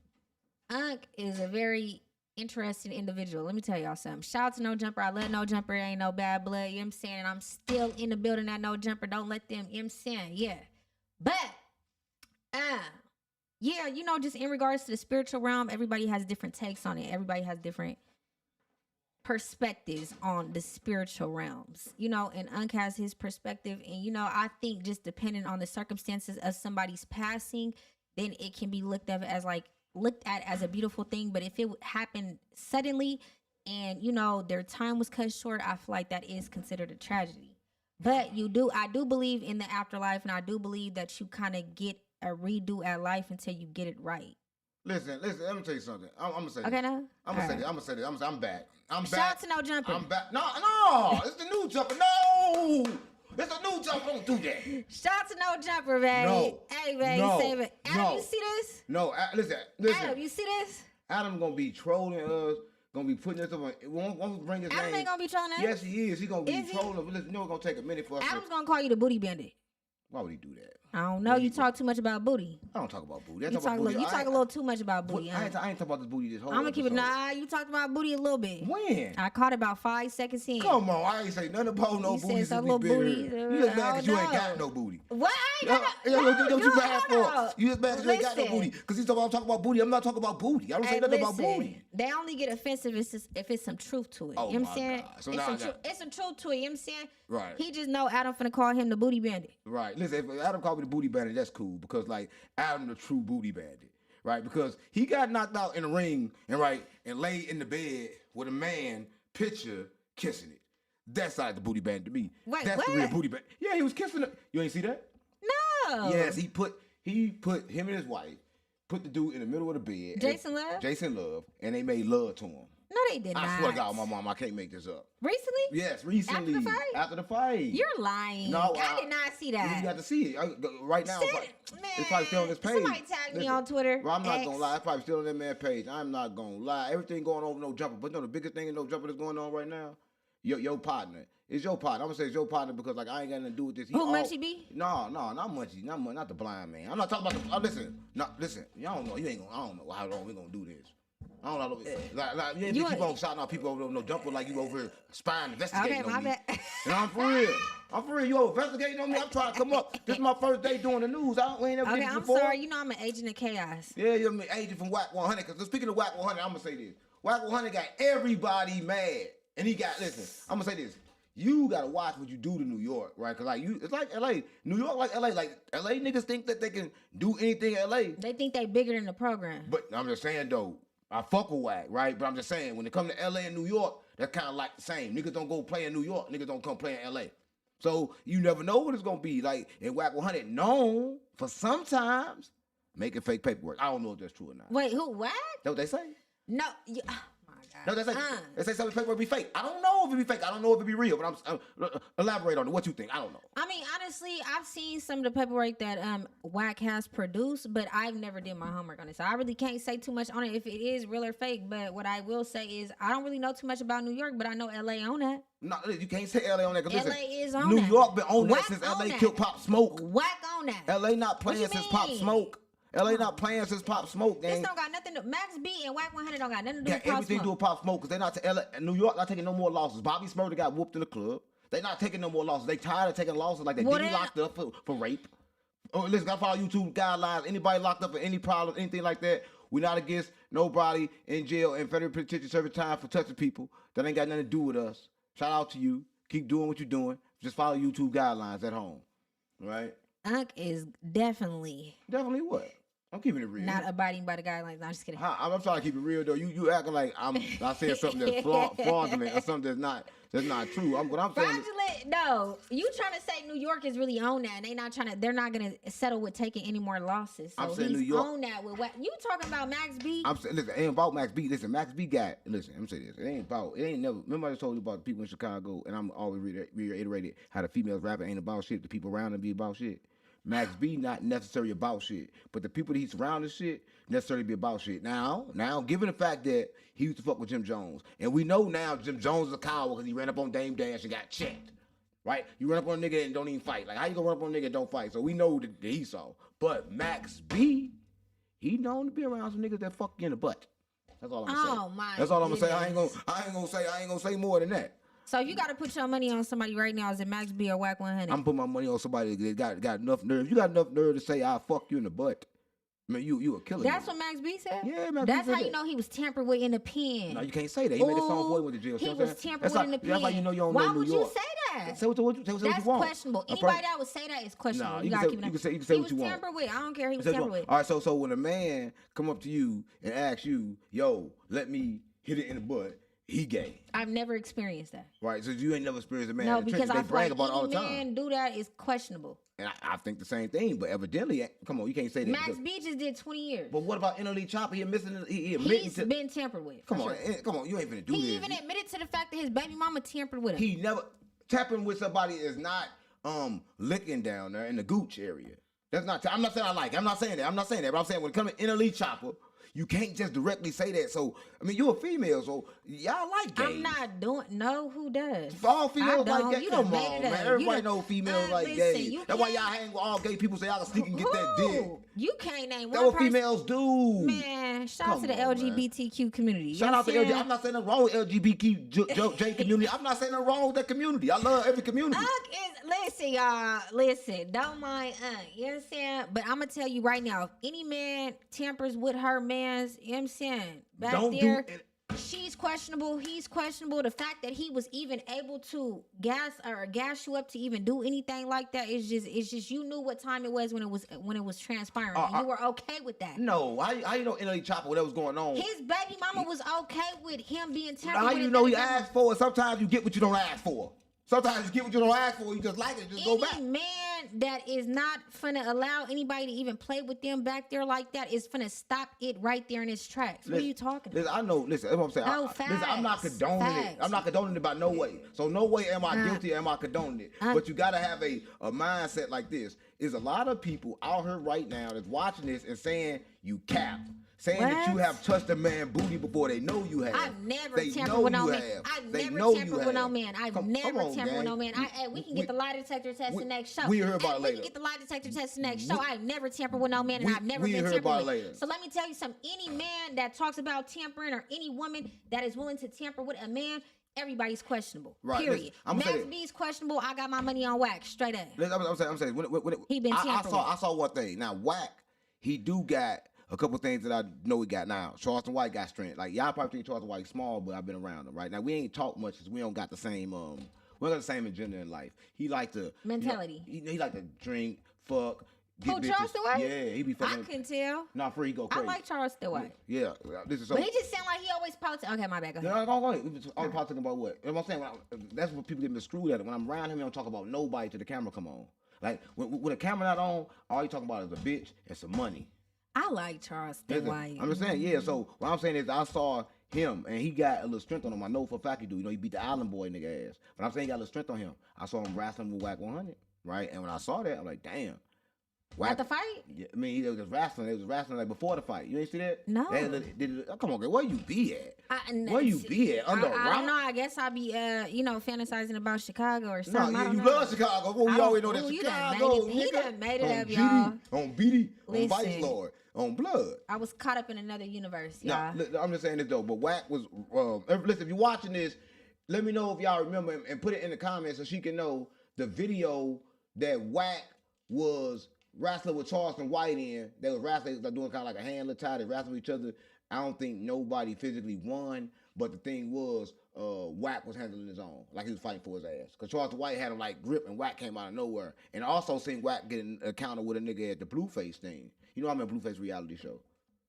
Unc is a very interesting individual. Let me tell y'all something. Shout out to No Jumper. I love No Jumper. It ain't no bad blood. You know what I'm saying? And I'm still in the building at No Jumper. Don't let them. You know what I'm saying? Yeah. But yeah, you know, just in regards to the spiritual realm, everybody has different takes on it. Everybody has different perspectives on the spiritual realms, you know, and Unc has his perspective. And, you know, I think just depending on the circumstances of somebody's passing, then it can be looked at as a beautiful thing. But if it happened suddenly and, you know, their time was cut short, I feel like that is considered a tragedy. But I do believe in the afterlife, and I do believe that you kind of get a redo at life until you get it right. Listen. Let me tell you something. I'm gonna say. Okay, this. now I'm gonna say this. I'm back. shout out to No Jumper. I'm back. No. It's the new jumper. No. It's a new jumper. Don't do that. Shout out to No Jumper, baby. No. Hey, baby, No. save it. Adam, No. you see this? No. Listen. Adam, you see this? Adam gonna be trolling us. Gonna be putting this up on. Won't bring his Adam name. ain't gonna be trolling us. Yes, he is. He gonna be Is he? trolling. But listen, you know it's gonna take a minute for us. Adam's gonna call you the booty bandit. Why would he do that? I don't know. You talk too much about booty. I don't talk about booty. You talk a little too much about booty. I ain't talking about this booty this whole I'm gonna keep it. episode. Nah, you talked about booty a little bit. When? I caught it about 5 seconds in. Come on, I ain't say nothing about no You said booty. some Since we little been booty. here. You just mad because you ain't no. got no booty. What? I ain't got Yeah, what you mad hold for? on. You just mad because you ain't got no Listen. booty. Because he's talking about booty. I'm not talking about booty. I don't say nothing about booty. They only get offensive if it's some truth to it. Oh, you know what my I'm saying? God. So now It's some truth to it. You know what I'm saying? Right. He just know Adam finna call him the booty bandit. Right. Listen, if Adam called me the booty bandit, that's cool because like Adam the true booty bandit, right? Because he got knocked out in the ring and laid in the bed with a man picture kissing it. That's like the booty bandit to me. Wait, that's what? the real booty bandit. Yeah, he was kissing it. You ain't see that? No. Yes, he put him and his wife, put the dude in the middle of the bed. Jason Love? Jason Love, and they made love to him. No, they did not. I swear to God, my mom, I can't make this up. Recently? Yes, recently. After the fight. You're lying. No, I did not see that. You got to see it right now. It's probably still on his page. Somebody tag me on Twitter. Well, I'm not gonna lie. It's probably still on that man's page. I'm not gonna lie. Everything going on with No Jumper, but you know the biggest thing in No Jumper that's going on right now, your partner. It's your partner. I'm gonna say it's your partner because like I ain't got nothing to do with this. Who Munchie B? No, not Munchie. Not the blind man. I'm not talking about the. Listen. Y'all don't know. You ain't gonna. I don't know how long we gonna do this. I don't know. You ain't keep on shouting out people over there, No Jumper like you over here spying, investigating on me. Bad. And I'm for real. You over investigating on me. I'm trying to come up. This is my first day doing the news. We ain't never did this I'm before. sorry. You know I'm an agent of chaos. Yeah, you're an agent from Wack100. Because speaking of Wack100, I'm gonna say this. Wack100 got everybody mad, and he got. Listen, I'm gonna say this. You gotta watch what you do to New York, right? Cause like it's like LA, New York like LA. Like LA niggas think that they can do anything in LA. They think they bigger than the program. But I'm just saying though, I fuck with Wack, right? But I'm just saying when it comes to LA and New York, that's kind of like the same. Niggas don't go play in New York. Niggas don't come play in LA. So you never know what it's gonna be. Like in Wack100, known for sometimes making fake paperwork. I don't know if that's true or not. Wait, who? Wack? That's what they say. No. No, they say some paperwork be fake. I don't know if it be fake. I don't know if it be real. But I'm elaborate on it. What you think? I don't know. I mean, honestly, I've seen some of the paperwork that Wack has produced, but I've never did my homework on it. So I really can't say too much on it if it is real or fake. But what I will say is I don't really know too much about New York, but I know LA on that. No, you can't say LA on that. LA is on New that. York been on Wack that since on LA that. killed Pop Smoke. Wack on that. LA not playing since Pop mean? Smoke. LA not playing since Pop Smoke, gang. This don't got nothing to Max B and Wack100 don't got nothing to do Got with Pop everything to do Smoke. with Pop Smoke because they not to LA. New York not taking no more losses. Bobby Smurder got whooped in the club. They not taking no more losses. They tired of taking losses like they Well, did locked up for rape. Oh, listen, gotta follow YouTube guidelines. Anybody locked up for any problem, anything like that, we not against nobody in jail and federal penitentiary serving time for touching people. That ain't got nothing to do with us. Shout out to you. Keep doing what you're doing. Just follow YouTube guidelines at home. Right? Unc is definitely what? I'm keeping it real. not abiding by the guidelines. No, I'm just kidding. I'm trying to keep it real though. You acting like I said something that's fraudulent or something that's not true. What I'm saying. Fraudulent? No, you trying to say New York is really on that? And they're not gonna settle with taking any more losses. So I'm saying he's New York on that with what you talking about, Max B? I'm saying, listen, it ain't about Max B. Listen, Max B got. Listen, I'm saying this. It ain't never. Remember I just told you about the people in Chicago, and I'm always reiterated how the females rapping ain't about shit. The people around them be about shit. Max B not necessarily about shit, but the people that he's surrounded shit necessarily be about shit. Now, given the fact that he used to fuck with Jim Jones, and we know now Jim Jones is a coward because he ran up on Dame Dash and got checked, right? You run up on a nigga and don't even fight. Like how you gonna run up on a nigga and don't fight? So we know that he saw. But Max B, he known to be around some niggas that fuck you in the butt. That's all I'm gonna say. Oh my! That's all I'm gonna say. I goodness. ain't gonna say more than that. So you got to put your money on somebody right now. Is it Max B or Wack100? I'm putting my money on somebody that got enough nerve. If you got enough nerve to say I'll fuck you in the butt, man, you a killer. That's what Max B said? Yeah, Max B That's said how you that. know he was tampered with in the pen. No, you can't say that. He made a song before he went to jail. He See what I'm was saying? tampered with in the pen. That's how you know you don't Why know New would York. you say that? Say what you That's want. questionable. Anybody that would say that is questionable. Nah, you you gotta can keep it. say what He you was want. tampered with. I don't care. He was Say tampered with. All right, so when a man come up to you and asks you, yo, let me hit it in the butt, he gay. I've never experienced that. Right, so you ain't never experienced a man No, in the because trenches. I They feel brag like about it all any the time. man do that is questionable. And I think the same thing, but evidently, come on, you can't say that. Max B just did 20 years. But what about NLE Chopper? He admitting He's been tampered with. Come for on, sure. come on, you ain't finna do this. He even admitted to the fact that his baby mama tampered with him. He never tapping with somebody is not licking down there in the gooch area. That's not. I'm not saying I like it. I'm not saying that. But I'm saying when it comes to NLE Chopper, You can't just directly say that. So I mean, you're a female, so y'all like gays. I'm not doing. No, who does? All females like don't. that. You Come done made on, it man. up. Everybody know females like listen, gays. you That's why can't- y'all hang with all gay people so y'all can sneak and get that dick. Who? You can't name That's one what person. females do. Man, shout out Come to the on, man. LGBTQ community. Shout out to LGBT. I'm not saying nothing wrong with LGBTQ community. I'm not saying nothing wrong with that community. I love every community. Listen, y'all. Listen, don't mind You know what I'm saying? But I'm going to tell you right now, if any man tampers with her man's, you know what I'm saying? Back Don't there, do it. she's questionable. He's questionable. The fact that he was even able to gas you up to even do anything like that is just you knew what time it was when it was transpiring. And you were okay with that. No, how you know NLE Chopper what was going on? His baby mama was okay with him being tampered How with. you know he asked for it? Sometimes you get what you don't ask for. Sometimes you get what you don't ask for. You just like it. Just go back. Any man that is not finna allow anybody to even play with them back there like that is finna stop it right there in its tracks. What are you talking about? Listen, I know. Listen, that's what I'm saying. No, Listen, I'm not facts. condoning it. Facts. I'm not condoning it by no way. So no way am I guilty. Am I condoning it? But you gotta have a mindset like this. Is a lot of people out here right now that's watching this and saying you cap. Saying that you have touched a man booty before they know you have. I've never they tampered with no man. have. I've They never know tampered you with no have. man. I've Come never on, tampered with no gang. man. We can get the lie detector test the next show. we hear about it We later. can get the lie detector test the next show. I've never tampered with no man, and I've never we been hear tampered about it with. later. So let me tell you something. Any man that talks about tampering or any woman that is willing to tamper with a man, everybody's questionable. Right, Period. listen, I'm saying- Max B's questionable. I got my money on Wax. Straight up. I'm saying when He been I tampered saw one thing. Now Wack, he do got a couple things that I know he got now. Charleston White got strength. Like y'all probably think Charleston White small, but I've been around him. Right now we ain't talk much because we don't got the same we don't got the same agenda in life. He like to Mentality. He like to drink, fuck. Get Who, bitches. Charleston White? Yeah, he be fucking. I can tell. Nah, free, he go I crazy. like Charleston White. Yeah, this is so. But he just sound like he always politics. Okay, my bad. Go ahead. No, we was always talking about what? You know what I'm saying? That's what people get me screwed at. When I'm around him, he don't talk about nobody till the camera come on. Like when the camera not on, all he talking about is a bitch and some money. I like Charleston White. I'm just saying, yeah. So what I'm saying is, I saw him and he got a little strength on him. I know for a fact he do. You know, he beat the Island Boy nigga ass. But I'm saying he got a little strength on him. I saw him wrestling with Wack100, right? And when I saw that, I'm like, damn. At the fight? Yeah, I mean, they was wrestling. They was wrestling like before the fight. You ain't see that? No. Come on, girl. Where you be at? Where you see, be at? Under a I rock? don't know. I guess I'll be, fantasizing about Chicago or No, something. I don't you know. love Chicago. Well, we I already don't- know that ooh, you done Chicago. made it- he nigga. done made it On up, GD, y'all. On BD, on Vice Listen. Lord, on Blood. I was caught up in another universe, Now, y'all. I'm just saying this though, but Wack was. Listen, if you're watching this, let me know if y'all remember and put it in the comments so she can know the video that Wack was wrestling with Charleston White in. They was wrestling, like doing kind of like a handler tie. They wrestling with each other. I don't think nobody physically won, but the thing was, Wack was handling his own, like he was fighting for his ass. Cause Charleston White had him like grip, and Wack came out of nowhere. And I also seen Wack get an encounter with a nigga at the Blueface thing. You know, I'm in Blueface reality show.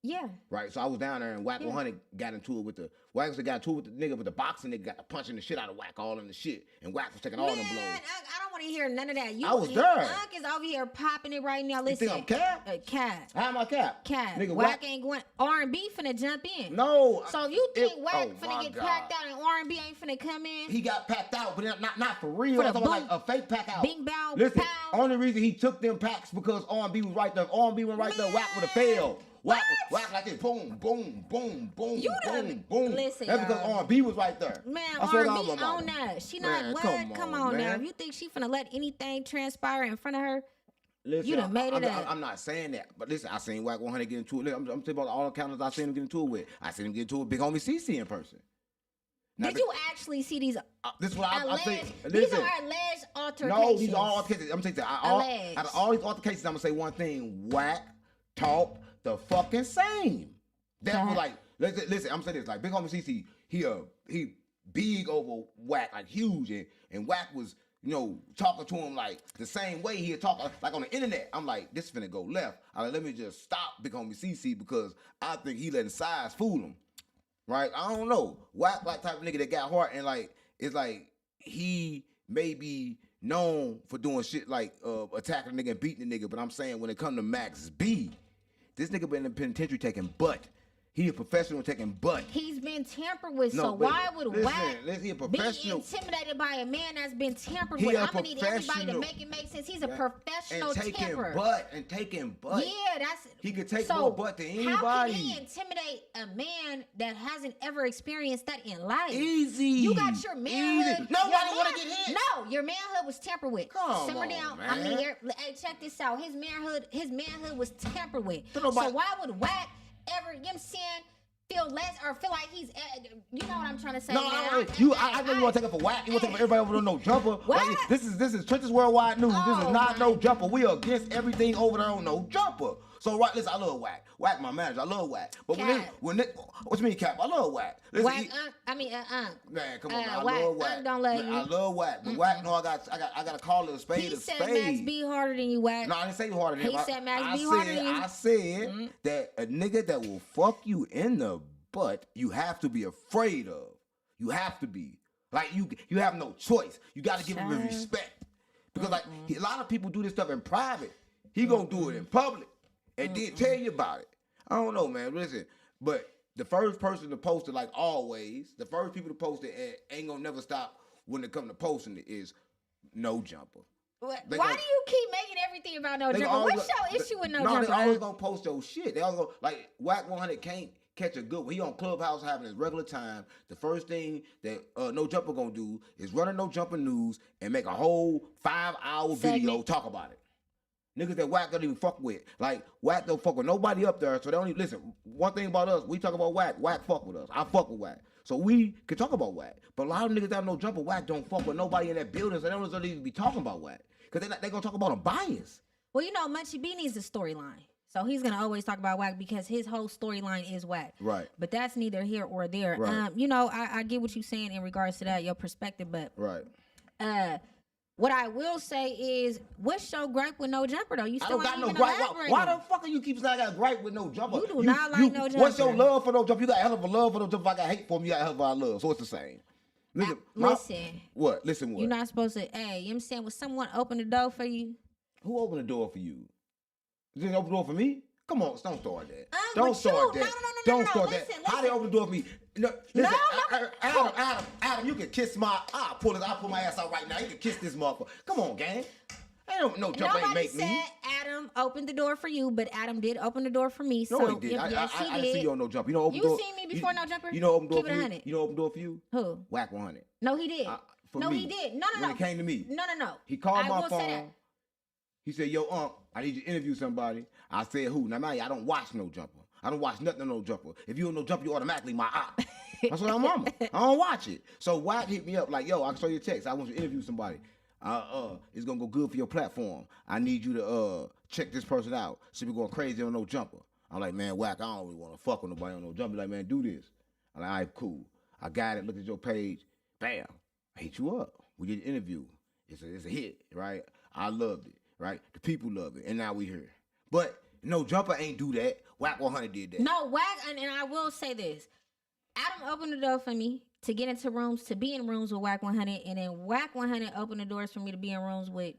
Yeah. Right, so I was down there and Wack100 got into it with the nigga with the boxing nigga got to punching the shit out of Wack all in the shit, and Wack was taking all them blows. I don't want to hear none of that. I was there. Unc is over here popping it right now. Listen. You think I'm cap? Cap. How am I cap? Nigga, Nigga, Wack ain't going. R&B finna jump in. No. So if you think Wack oh finna my get God. packed out and R&B ain't finna come in, He got packed out, but not for real. For the I'm talking like boom, a fake pack out. bing, bow, Listen, pow. only reason he took them packs because R&B was right there. If R&B went right there, Wack would have failed. Wack like this, boom, boom, boom, boom, You boom, done- boom. listen, That's because y'all. R&B was right there. man, I swear to R&B God, on that. She Man, not what? come Come on, on now. man. If you think she finna let anything transpire in front of her, Listen, you done made it up. I'm not saying that, but listen, I seen Wack100 get into it. Listen, I'm talking about all the counters I seen him get into it with. I seen him get into it with Big Homie CC in person. Now, did you actually see these this is what I alleged? think. These Listen, are alleged altercations. no, these are all altercations. I'm saying Alleged. out of all these altercations, I'm gonna say one thing: Wack talk the fucking same. That was like, listen. I'm saying this like Big Homie CC. He big over Wack, like huge, and Wack was, you know, talking to him like the same way he had talk like on the internet. I'm like, this finna go left. I'm like, let me just stop Big Homie CC because I think he letting size fool him. Right? I don't know. Wack like type of nigga that got heart and like it's like he may be known for doing shit like attacking a nigga and beating a nigga, but I'm saying when it come to Max B, this nigga been in the penitentiary taking butt. He a professional taking butt. He's been tampered with, No, so but why would listen, Wack he a be professional. intimidated by a man that's been tampered He with? a I'm gonna need everybody to professional. make it make sense. He's a Right. professional and taking tamperer. butt and taking butt. Yeah, that's He could take so more butt than How can anybody. he intimidate a man that hasn't ever experienced that in life? Easy. You got your manhood. Easy. Nobody your want to get hit. No, your manhood was tampered with. Come Simmer on, down. man. I mean, hey, check this out. His manhood was tampered with. So nobody- why would Wack ever, you know what I'm saying, feel less or feel like he's, you know what I'm trying to say? No, man. I know you want to take it for Wack. You want to take it for everybody over there, no jumper. What? Like, this is Trenches Worldwide News. This is Oh, not my. no jumper. We are against everything over there on no jumper. So right, listen, I love Wack. Wack, my manager, I love Wack. But Cap. what's me, Cap? I love Wack. Listen, Wack, man, come on, man, I Wack, love Wack. don't love Man, you. I love Wack, but Wack, no, I got to call it a spade He a said spade. Max B harder than you, Wack. No, I didn't say harder than He him. said Max I B harder than you. I said that a nigga that will fuck you in the butt, you have to be afraid of. You have to be. Like, you have no choice. You got to give him his respect. Because, like, a lot of people do this stuff in private. He going to do it in public and then tell you about it. I don't know, man. Listen, but the first person to post it, like always, the first people to post it ain't going to never stop when it come to posting it is no jumper. Why They do gon- you keep making everything about no They jumper? always What's go- your issue with no No, jumper? they always gonna post your shit. They always gonna, like, Wack100 can't catch a good one. He on Clubhouse having his regular time. The first thing that No Jumper gonna do is run a No Jumper news and make a whole 5-hour video Segment. talk about it. Niggas that Wack don't even fuck with. Like, Wack don't fuck with nobody up there, so they don't even listen. One thing about us, we talk about Wack fuck with us. I fuck with Wack. So we can talk about Wack. But a lot of niggas that No Jumper, Wack don't fuck with nobody in that building, so they don't even be talking about Wack. Because they gonna talk about him bias. Well, you know, Munchie B needs a storyline. So he's gonna always talk about Wack because his whole storyline is Wack. Right. But that's neither here or there. Right. You know, I get what you're saying in regards to that, your perspective, but Right. what I will say is, what's your gripe with no jumper though? You I still don't got ain't no even gripe. elaborating. Why the fuck are you keep saying I got a gripe with no jumper? You do not like no What's your jumper. love for no jumper? You got a hell of a love for no jumper. If I got hate for him, you got a hell of a love. So it's the same. Listen. Listen. What? Listen what? You're not supposed to, hey, you know what I'm saying? When someone open the door for you, Who opened the door for you? You didn't open the door for me? Come on, don't start that. but Don't you- start that. no, Don't start listen, that. How they open the door for me? No, listen, no. Adam, you can kiss my. I'll pull my ass out right now. You can kiss this motherfucker. Come on, gang. I don't know jump ain't nobody make said me. Adam opened the door for you, but Adam did open the door for me. No, So he did. yes, he I did. didn't see you on no jump. You know, open You door. seen me before no jumper? You know, open door Keep for it you. 100. You know, open door for you. Who? Wack100. No, he did. For no, me. he did. No. When it came to me. No. He called I my will say that. phone. He said, "Yo, I need you to interview somebody." I said, "Who?" Now, man, I don't watch no jumper. I don't watch nothing on no jumper. If you don't know jumper, you automatically my op. That's what I'm on. I don't watch it. So Wack hit me up like, "Yo, I can show you a text. I want you to interview somebody. It's gonna go good for your platform. I need you to check this person out. See if we're going crazy on no jumper." I'm like, "Man, Wack, I don't really want to fuck with nobody on no jumper." Like, "Man, do this." I'm like, "All right, cool. I got it. Look at your page. Bam. I hit you up. We did an interview. It's a hit, right? I loved it, right? The people love it, and now we here. But no jumper ain't do that. Wack100 did that. No, Wack, and I will say this. Adam opened the door for me to get into rooms, to be in rooms with Wack100, and then Wack100 opened the doors for me to be in rooms with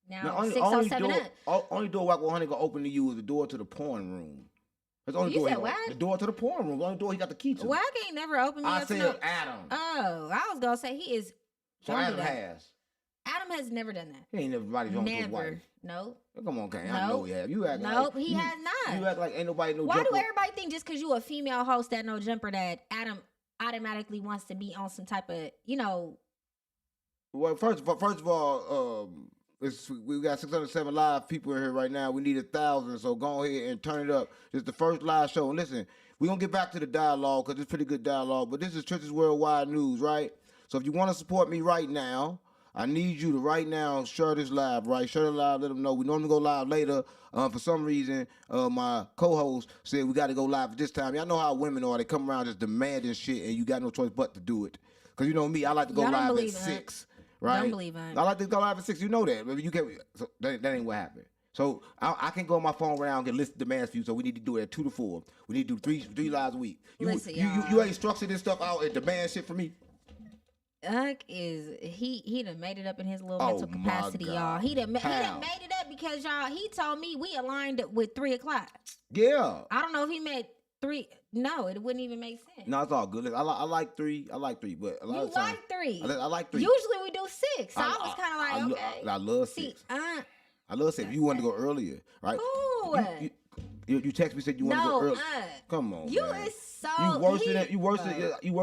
now 607 up. Only door Wack100 gonna open to you is the door to the porn room. That's the only You door. said The what? door to the porn room. The only door he got the key to. Wack ain't never opened me I up to said no. Adam. Oh, I was gonna say he is. So don't do Adam that. has. Adam has never done that. He ain't never body drunk his Never. wife. No. Come on, Kane. I Nope. know he have. You act Nope, like he has not. You act like ain't nobody no Why jumper. do everybody think just because you a female host that no jumper that Adam automatically wants to be on some type of, you know? Well, first of all, we got 607 live people in here right now. We need 1,000, so go ahead and turn it up. This is the first live show. And listen, we're going to get back to the dialogue because it's pretty good dialogue, but this is Trenches Worldwide News, right? So if you want to support me right now, I need you to right now share this live, right? Share it live, let them know. We normally go live later. For some reason, my co-host said we got to go live at this time. Y'all know how women are. They come around just demanding shit, and you got no choice but to do it. Because you know me, I like to go Y'all don't live at believe it. 6. Right? Don't believe it. I like to go live at 6. You know that. Maybe you can't. So that ain't what happened. So I can go on my phone right now and get list demands for you. So we need to do it at 2 to 4. We need to do three lives a week. Listen, you y'all. ain't structured this stuff out and demand shit for me. He done made it up in his little Oh, mental capacity, my y'all. God. He done made it up because y'all. He told me we aligned with 3 o'clock. Yeah. I don't know if he meant 3. No, it wouldn't even make sense. No, it's all good. Listen, I like 3. I like 3, but a lot You of times like 3. I like 3. Usually we do 6. So I was kind of like, okay. I love See, 6. I love 6. You wanted to go earlier, right? Ooh. You text me, said you want to go early. Come on, you man. is so you worse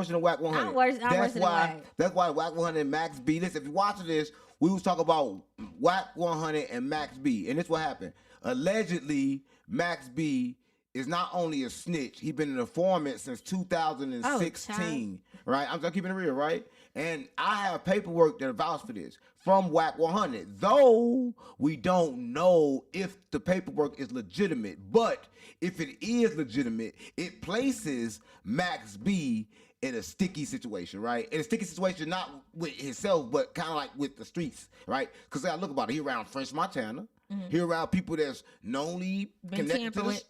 than Wack 100. I'm worse than Wack. That's why Wack 100 and Max B. Listen, if you're watching this, we was talking about Wack 100 and Max B, and this what happened. Allegedly, Max B is not only a snitch, he been an informant since 2016. Right? I'm keeping it real, right? And I have paperwork that vouch for this from Wack 100. Though we don't know if the paperwork is legitimate, but if it is legitimate, it places Max B in a sticky situation, right? In a sticky situation, not with himself, but kind of like with the streets, right? Because I look about it, he around French Montana, he around people that's knownly connected to this.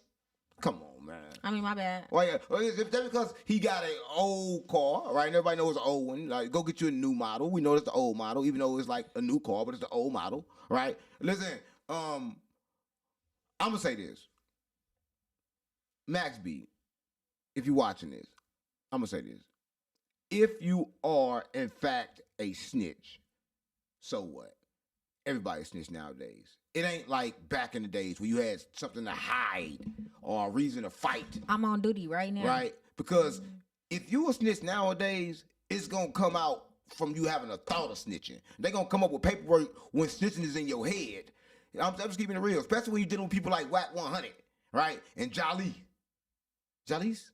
Come on, man. I mean, my bad. Well, yeah. If that's because he got an old car, right? And everybody knows it's an old one. Like, go get you a new model. We know it's the old model, even though it's like a new car, but it's the old model, right? Listen, I'm gonna say this. Max B, if you're watching this, I'm gonna say this. If you are, in fact, a snitch, so what? Everybody's snitch nowadays. It ain't like back in the days where you had something to hide or a reason to fight. I'm on duty right now. Right? Because if you a snitch nowadays, it's going to come out from you having a thought of snitching. They're going to come up with paperwork when snitching is in your head. I'm just keeping it real, especially when you're dealing with people like Wack 100, right? And Jalecc. Jaleese?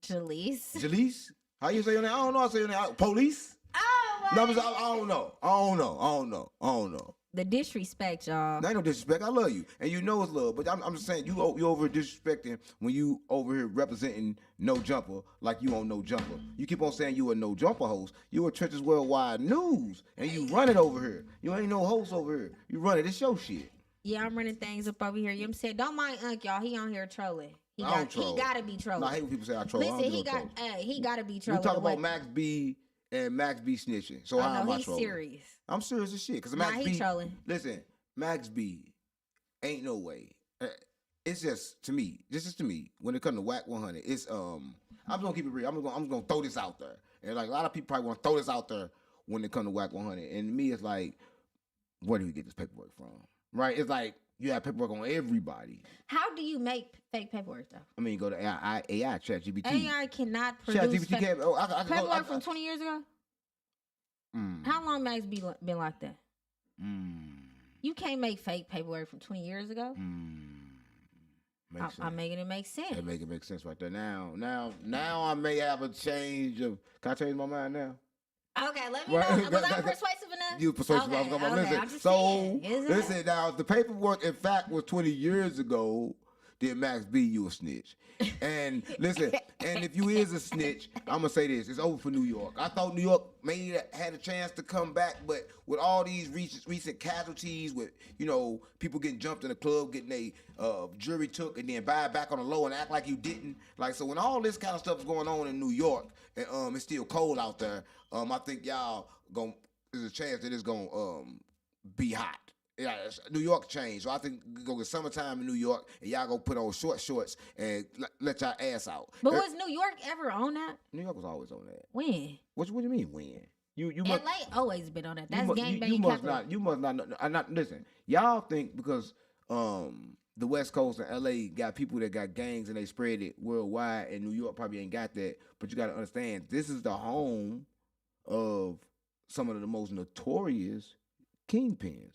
Jaleese? How you say your name? I don't know how to say your name. Police? Oh, no, I don't know. The disrespect, y'all. There ain't no disrespect. I love you, and you know it's love. But I'm just saying, you over here disrespecting when you over here representing No Jumper like you on No Jumper. You keep on saying you a No Jumper host. You a Trenches Worldwide News, and you run it over here. You ain't no host over here. You run it. It's your shit. Yeah, I'm running things up over here. You know what I'm saying? Don't mind Unc, y'all. He on here trolling. He I don't troll. He gotta be trolling. I hate when people say I troll. Listen, he gotta be trolling. We talk about Max B and Max B snitching. So how am I he's trolling? Serious. I'm serious as shit. Cause he B trolling. Listen, Max B ain't no way. It's just to me. This is to me. When it comes to Wack 100, it's I'm just gonna keep it real. I'm gonna throw this out there, and like a lot of people probably want to throw this out there when it comes to Wack 100. And to me, it's like, where do we get this paperwork from? Right? It's like you have paperwork on everybody. How do you make fake paperwork though? I mean, go to AI ChatGPT. AI cannot produce paperwork from 20 years ago. How long Max B been like that? You can't make fake paperwork from 20 years ago. I'm making it make sense. It make sense right there. Now I may have a change of. Can I change my mind now? Okay, let me know. Was I persuasive enough? You persuasive. Okay, listen. Listen. Now, if the paperwork in fact was 20 years ago, then Max B, you a snitch. And listen, and if you is a snitch, I'm gonna say this: it's over for New York. I thought New York maybe had a chance to come back, but with all these recent casualties, with people getting jumped in the club, getting a jury took, and then buy it back on the low and act like you didn't. Like, so when all this kind of stuff is going on in New York, and it's still cold out there, I think y'all there's a chance that it's gonna be hot. Yeah, New York changed. So I think go get summertime in New York, and y'all go put on short shorts and let y'all ass out. But was New York ever on that? New York was always on that. When? What do you mean when? You LA always been on that. That's gangbanging capital. You must not know. Not listen. Y'all think because the West Coast and LA got people that got gangs and they spread it worldwide, and New York probably ain't got that. But you got to understand, this is the home of some of the most notorious kingpins.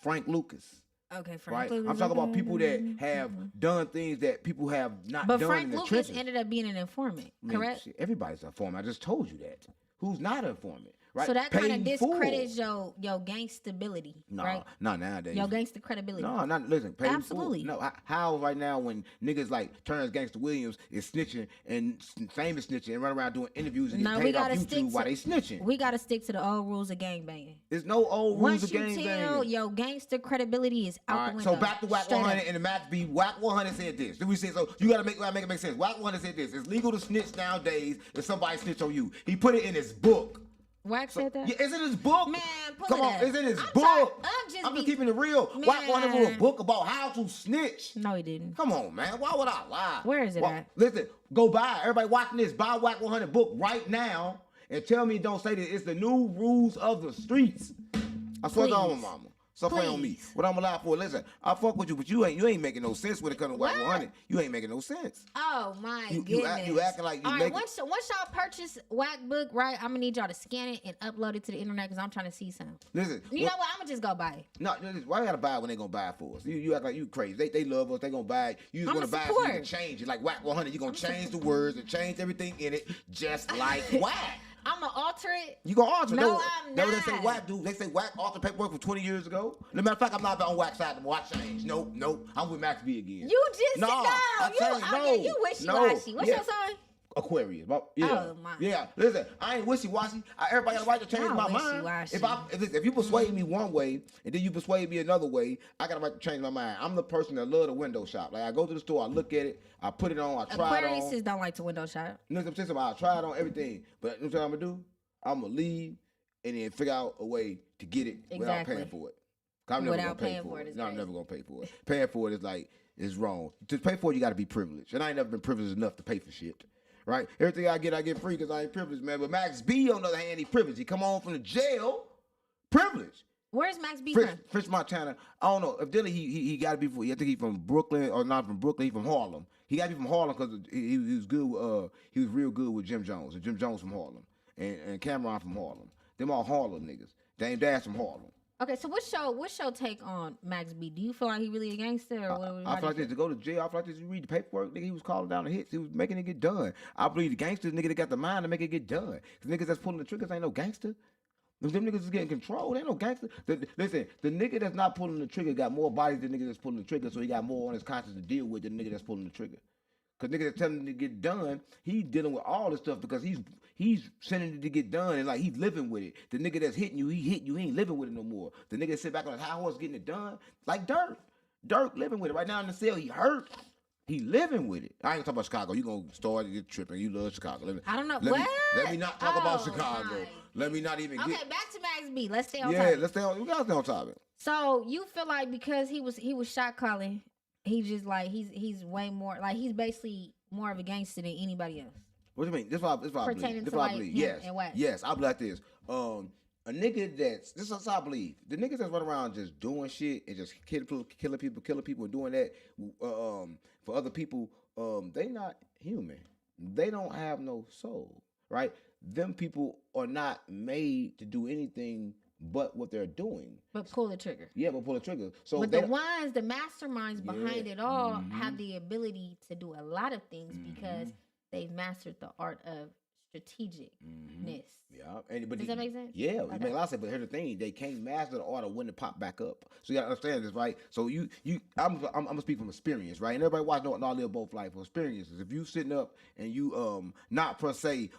Frank Lucas. Okay, Frank Lucas. I'm talking about people that have done things that people have not done. But Frank Lucas ended up being an informant, correct? Shit, everybody's an informant. I just told you that. Who's not an informant? Right? So that kind of discredits your gangstability, right? No, nowadays. Your gangster credibility. No, not listen. Absolutely. No, how right now when niggas like Terrence Gangster Williams is snitching and famous snitching and run around doing interviews and get paid off YouTube while they snitching. We got to stick to the old rules of gangbanging. There's no old rules of gangbanging. Once you tell your gangster credibility is out the window. So back to Wack 100 and the Max B. Wack 100 said this. Then we said, so you got to make it make sense. Wack 100 said this. It's legal to snitch nowadays if somebody snitch on you. He put it in his book. Wack said that? Yeah, it's in his book. Man, pull Come it on, up. it's in his I'm book. I'm just keeping it real. Wack100 wrote a book about how to snitch. No, he didn't. Come on, man. Why would I lie? Where is it at? Listen, go buy. Everybody watching this, buy Wack100 book right now and tell me don't say that it's the new rules of the streets. I swear to God, mama. Stop playing on me. What I'm allowed for? Listen, I fuck with you, but you ain't making no sense when it comes to Wack100. You ain't making no sense. Oh my goodness! You acting like you. All right, once y'all purchase Wack book, right? I'm gonna need y'all to scan it and upload it to the internet because I'm trying to see some. Listen, you know what? I'm gonna just go buy it. No, why you gotta buy it when they gonna buy it for us? You act like you crazy. They love us. They gonna buy it. You just wanna buy it so you can change it. Like Wack100, you gonna change the words and change everything in it, just like Wack. I'm gonna alter it. You gonna alter it? No, I'm not. They say Wack do. They say Wack altered paperwork from 20 years ago. As a matter of fact, I'm not on Wack side to watch change. Nope. I'm with Max B again. You just no. You wishy-washy. What's your sign? Aquarius. Yeah. Oh, my. Yeah. Listen, I ain't wishy-washy. Everybody got the right to change my mind. If you persuade me one way and then you persuade me another way, I got the right to change my mind. I'm the person that love the window shop. Like I go to the store, I look at it, I put it on, I try it on. Aquariuses don't like to window shop. You know what I'm saying? I try it on everything. But you know what I'm gonna do? I'm gonna leave and then figure out a way to get it without paying for it. I'm never gonna pay for it. No, I'm never gonna pay for it. Paying for it is wrong. To pay for it, you gotta be privileged. And I ain't never been privileged enough to pay for shit. Right? Everything I get free because I ain't privileged, man. But Max B, on the other hand, he privileged. He come home from the jail, privileged. Where's Max B from? Fish, Montana. I don't know. Evidently, he got to be from. I think he's from Brooklyn or not from Brooklyn. He's from Harlem. He got to be from Harlem because he was good. He was real good with Jim Jones. And Jim Jones from Harlem and Cameron from Harlem. Them all Harlem niggas. Dame Dash from Harlem. Okay, so what's your take on Max B? Do you feel like he really a gangster? Or I feel like this to go to jail. I feel like this. You read the paperwork, nigga. He was calling down the hits. He was making it get done. I believe the gangsters, nigga, that got the mind to make it get done. Cause niggas that's pulling the triggers ain't no gangster. Them niggas is getting controlled. Ain't no gangster. Listen, the nigga that's not pulling the trigger got more bodies than the nigga that's pulling the trigger, so he got more on his conscience to deal with than the nigga that's pulling the trigger. Cause nigga that's telling him to get done, he's dealing with all this stuff because he's sending it to get done and like he's living with it. The nigga that's hitting you, he hit you, he ain't living with it no more. The nigga that sit back on his high horse getting it done, like Dirk living with it. Right now in the cell, he hurt. He living with it. I ain't talking about Chicago. You gonna start to get tripping. You love Chicago. I don't know. Let me not talk about Chicago. Let me not even get. Okay, back to Max B. Let's stay on topic. Yeah, let's stay on. We gotta stay on topic. So you feel like because he was shot calling, he just like he's way more like he's basically more of a gangster than anybody else. What do you mean? This is what I believe. This what I believe. Yes. I believe like this. A nigga this is what I believe. The niggas that's running around just doing shit and just killing people and doing that for other people, they not human. They don't have no soul, right? Them people are not made to do anything but what they're doing. But pull the trigger. Yeah, but pull the trigger. So but the masterminds behind it all have the ability to do a lot of things because they've mastered the art of strategicness. Yeah. Does that make sense? Yeah, it makes a lot of sense. But here's the thing: they can't master the art of when to pop back up. So you gotta understand this, right? So I'm gonna speak from experience, right? And everybody watch know I live both life experiences. If you sitting up and you not per se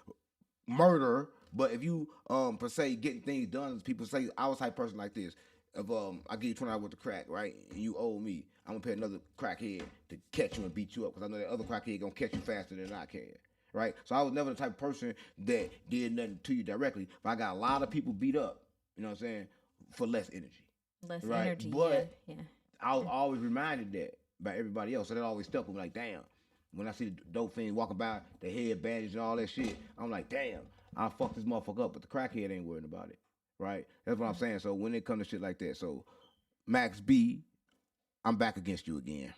murder, but if you per se getting things done, people say I was type person like this. If I give you $20 worth of crack, right, and you owe me, I'm gonna pay another crackhead to catch you and beat you up because I know that other crackhead gonna catch you faster than I can. Right, so I was never the type of person that did nothing to you directly, but I got a lot of people beat up. You know what I'm saying? For less energy. Less energy. But I was always reminded that by everybody else, so that always stuck with me. Like, damn, when I see the dope fiends walking by, the head bandage and all that shit, I'm like, damn, I fucked this motherfucker up, but the crackhead ain't worried about it. Right? That's what I'm saying. So when it comes to shit like that, so Max B, I'm back against you again.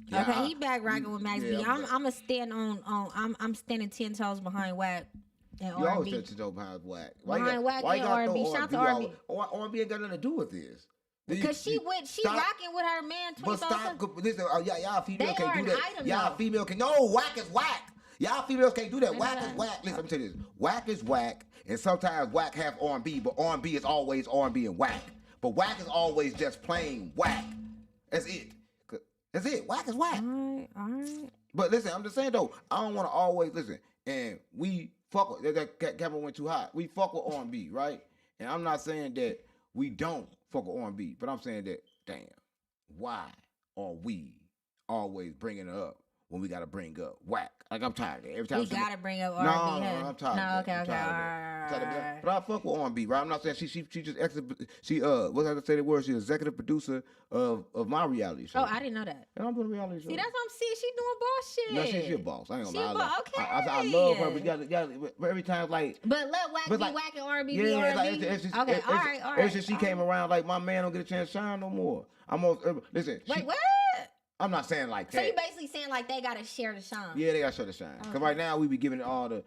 Yeah, okay, he back rocking with Max B. I'm a stand on I'm standing 10 toes behind Wack and R&B. You always stand 10 toes behind Wack. Behind Wack and R&B. Shout out to R&B. R&B ain't got nothing to do with this. Because she rocking with her man 20,000. But stop. Listen, y'all female can't do that. Y'all female can. No, Wack is Wack. Y'all females can't do that. Wack is Wack. Listen, let me tell you this. Wack is Wack, and sometimes Wack have R&B, but R&B is always R&B and Wack. But Wack is always just plain Wack. That's it. That's it. Wack is Wack. All right. But listen, I'm just saying though, I don't want to always listen. And we fuck with that camera went too hot. We fuck with R&B, right? And I'm not saying that we don't fuck with R&B, but I'm saying that, damn, why are we always bringing it up when we gotta bring up whack. Like I'm tired of it. Every time We gotta bring up R&B. no, huh? I'm tired. No, of okay, that. I'm okay, tired of that. I'm tired of that. But I fuck with R&B, right? I'm not saying she just she what's I say the word? She's executive producer of my reality show. Oh, I didn't know that. And I'm doing a reality show. See, that's what I'm saying. She doing boss No, shit. she a boss. I ain't She gonna a lie. boss. Okay. I love her, but you got but every time like. But let Wack But be like, Wack and R&B yeah, be like, R&B. Okay, all right. Ever since she came around, like my man don't get a chance to shine no more. I'm on. Listen, Wait, what? I'm not saying like that. So you basically saying like they gotta share the shine? Yeah, they gotta show the shine. Cause right now we be giving it all the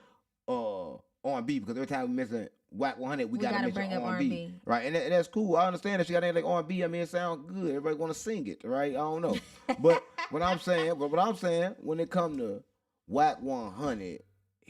R&B because every time we mention Wack100, we gotta bring mention up R&B. Right? And that's cool. I understand that she got anything like R&B. I mean, it sounds good. Everybody wanna sing it, right? I don't know, but what I'm saying, when it come to Wack100.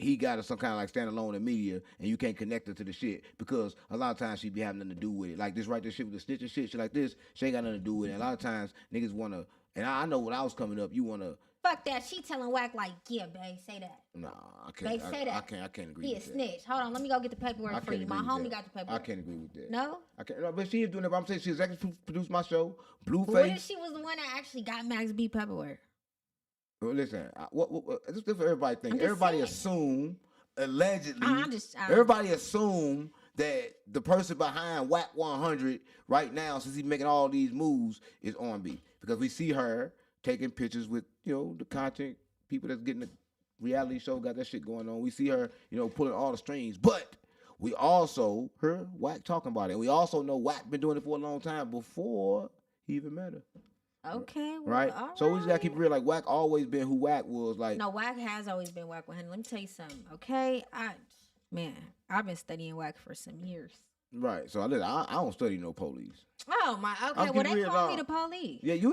He got some kind of like standalone in media, and you can't connect her to the shit because a lot of times she be having nothing to do with it. Like this right there shit with the stitch and shit like this, she ain't got nothing to do with it. And a lot of times niggas wanna, and I know when I was coming up, you wanna. Fuck that. She telling Wack like, yeah, babe, say that. Nah, I can't. Babe, say that. I can't agree He a with that. snitch. Hold on, let me go get the paperwork for you. My homie got the paperwork. I can't agree with that. No? I can't. No, but she is doing it. But I'm saying she executive produced my show, Blueface. What if she was the one that actually got Max B paperwork? Well, listen, what this is for everybody think. Everybody assume, allegedly, everybody assume that the person behind Wack100 right now, since he's making all these moves, is R&B. Because we see her taking pictures with, the content people that's getting the reality show, got that shit going on. We see her, pulling all the strings. But we also heard Wack talking about it. And we also know Wack been doing it for a long time before he even met her. Okay, well, right? So we just gotta keep it real. Like Wack always been who Wack was. Like no, Wack has always been Wack100. Let me tell you something, okay? I've been studying Wack for some years. Right. So I don't study no police. Oh my. Okay. Well, they call me the police. Yeah, you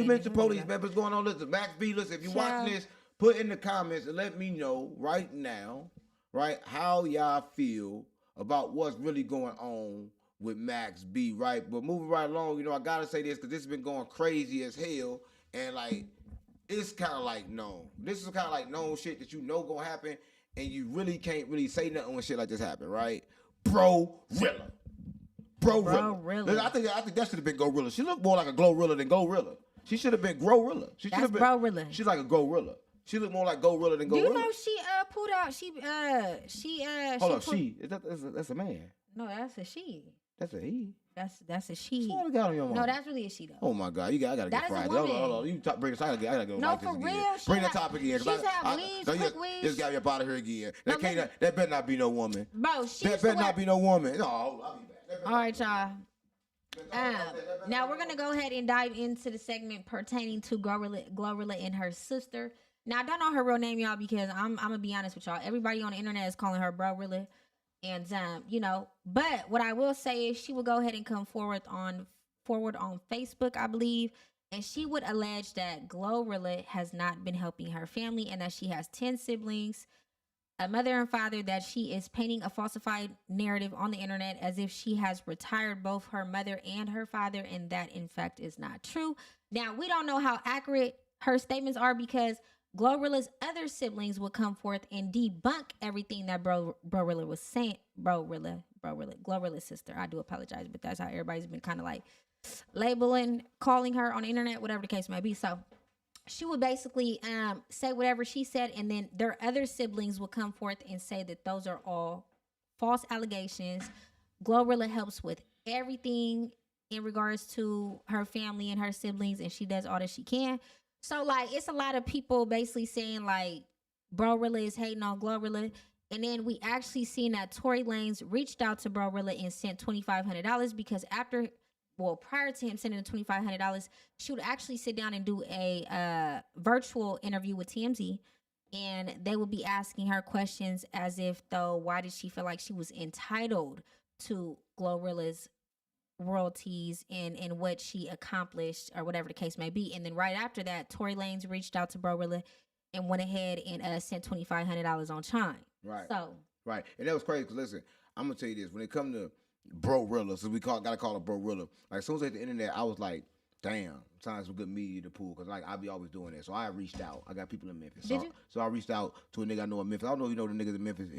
mentioned police, man. What's going on? Listen, Max B. Listen, if you watching this, put in the comments and let me know right now, right, how y'all feel about what's really going on with Max B, right? But moving right along, I gotta say this because this has been going crazy as hell, and like it's kind of like known. This is kind of like known shit that gonna happen, and you really can't really say nothing when shit like this happen, right? Bro-rilla. Listen, I think that should have been Gorilla. She looked more like a Glorilla than Gorilla. She should have been Glorilla. She should have been Bro-rilla. She's like a Gorilla. She looked more like Gorilla than Gorilla. Do you know she pulled out? Hold on, that's a man. No, that's a she. That's a he. That's a she. Swear to God on your mom. No, that's really a she though. Oh my God, I gotta get fried. Hold on. You bring this. I gotta go. No, like for this real. Again. Bring the topic again. She's had weeds, quick weeds. Just got me up out of here again. That better not be no woman. Bro, that better not be no woman. No, I'll be back. All right, y'all. Now we're gonna go ahead and dive into the segment pertaining to Glorilla and her sister. Now I don't know her real name, y'all, because I'm gonna be honest with y'all. Everybody on the internet is calling her Bro-rilla. And but what I will say is she will go ahead and come forward on Facebook, I believe, and she would allege that Glorilla has not been helping her family and that she has 10 siblings, a mother and father, that she is painting a falsified narrative on the internet as if she has retired both her mother and her father, and that in fact is not true. Now we don't know how accurate her statements are because Glorilla's other siblings would come forth and debunk everything that Bro-rilla was saying. Glorilla's sister. I do apologize, but that's how everybody's been kind of like labeling, calling her on the internet, whatever the case may be. So she would basically say whatever she said, and then their other siblings would come forth and say that those are all false allegations. Glorilla helps with everything in regards to her family and her siblings, and she does all that she can. So, like, it's a lot of people basically saying, like, Bro-rilla is hating on Glorilla. And then we actually seen that Tory Lanez reached out to Bro-rilla and sent $2,500 because prior to him sending the $2,500, she would actually sit down and do a virtual interview with TMZ. And they would be asking her questions as if, though, why did she feel like she was entitled to Glorilla's royalties and what she accomplished or whatever the case may be. And then right after that, Tory Lanez reached out to Bro-rilla and went ahead and sent $2,500 on Chime. Right. So right, and that was crazy. Cause listen, I'm gonna tell you this: when it comes to Bro-rilla, so gotta call her Bro-rilla. Like as soon as I hit the internet, I was like, Damn, time some good media to pull because like I be always doing that. So I reached out. I got people in Memphis. Did you? So I reached out to a nigga I know in Memphis. I don't know if you know the niggas in Memphis.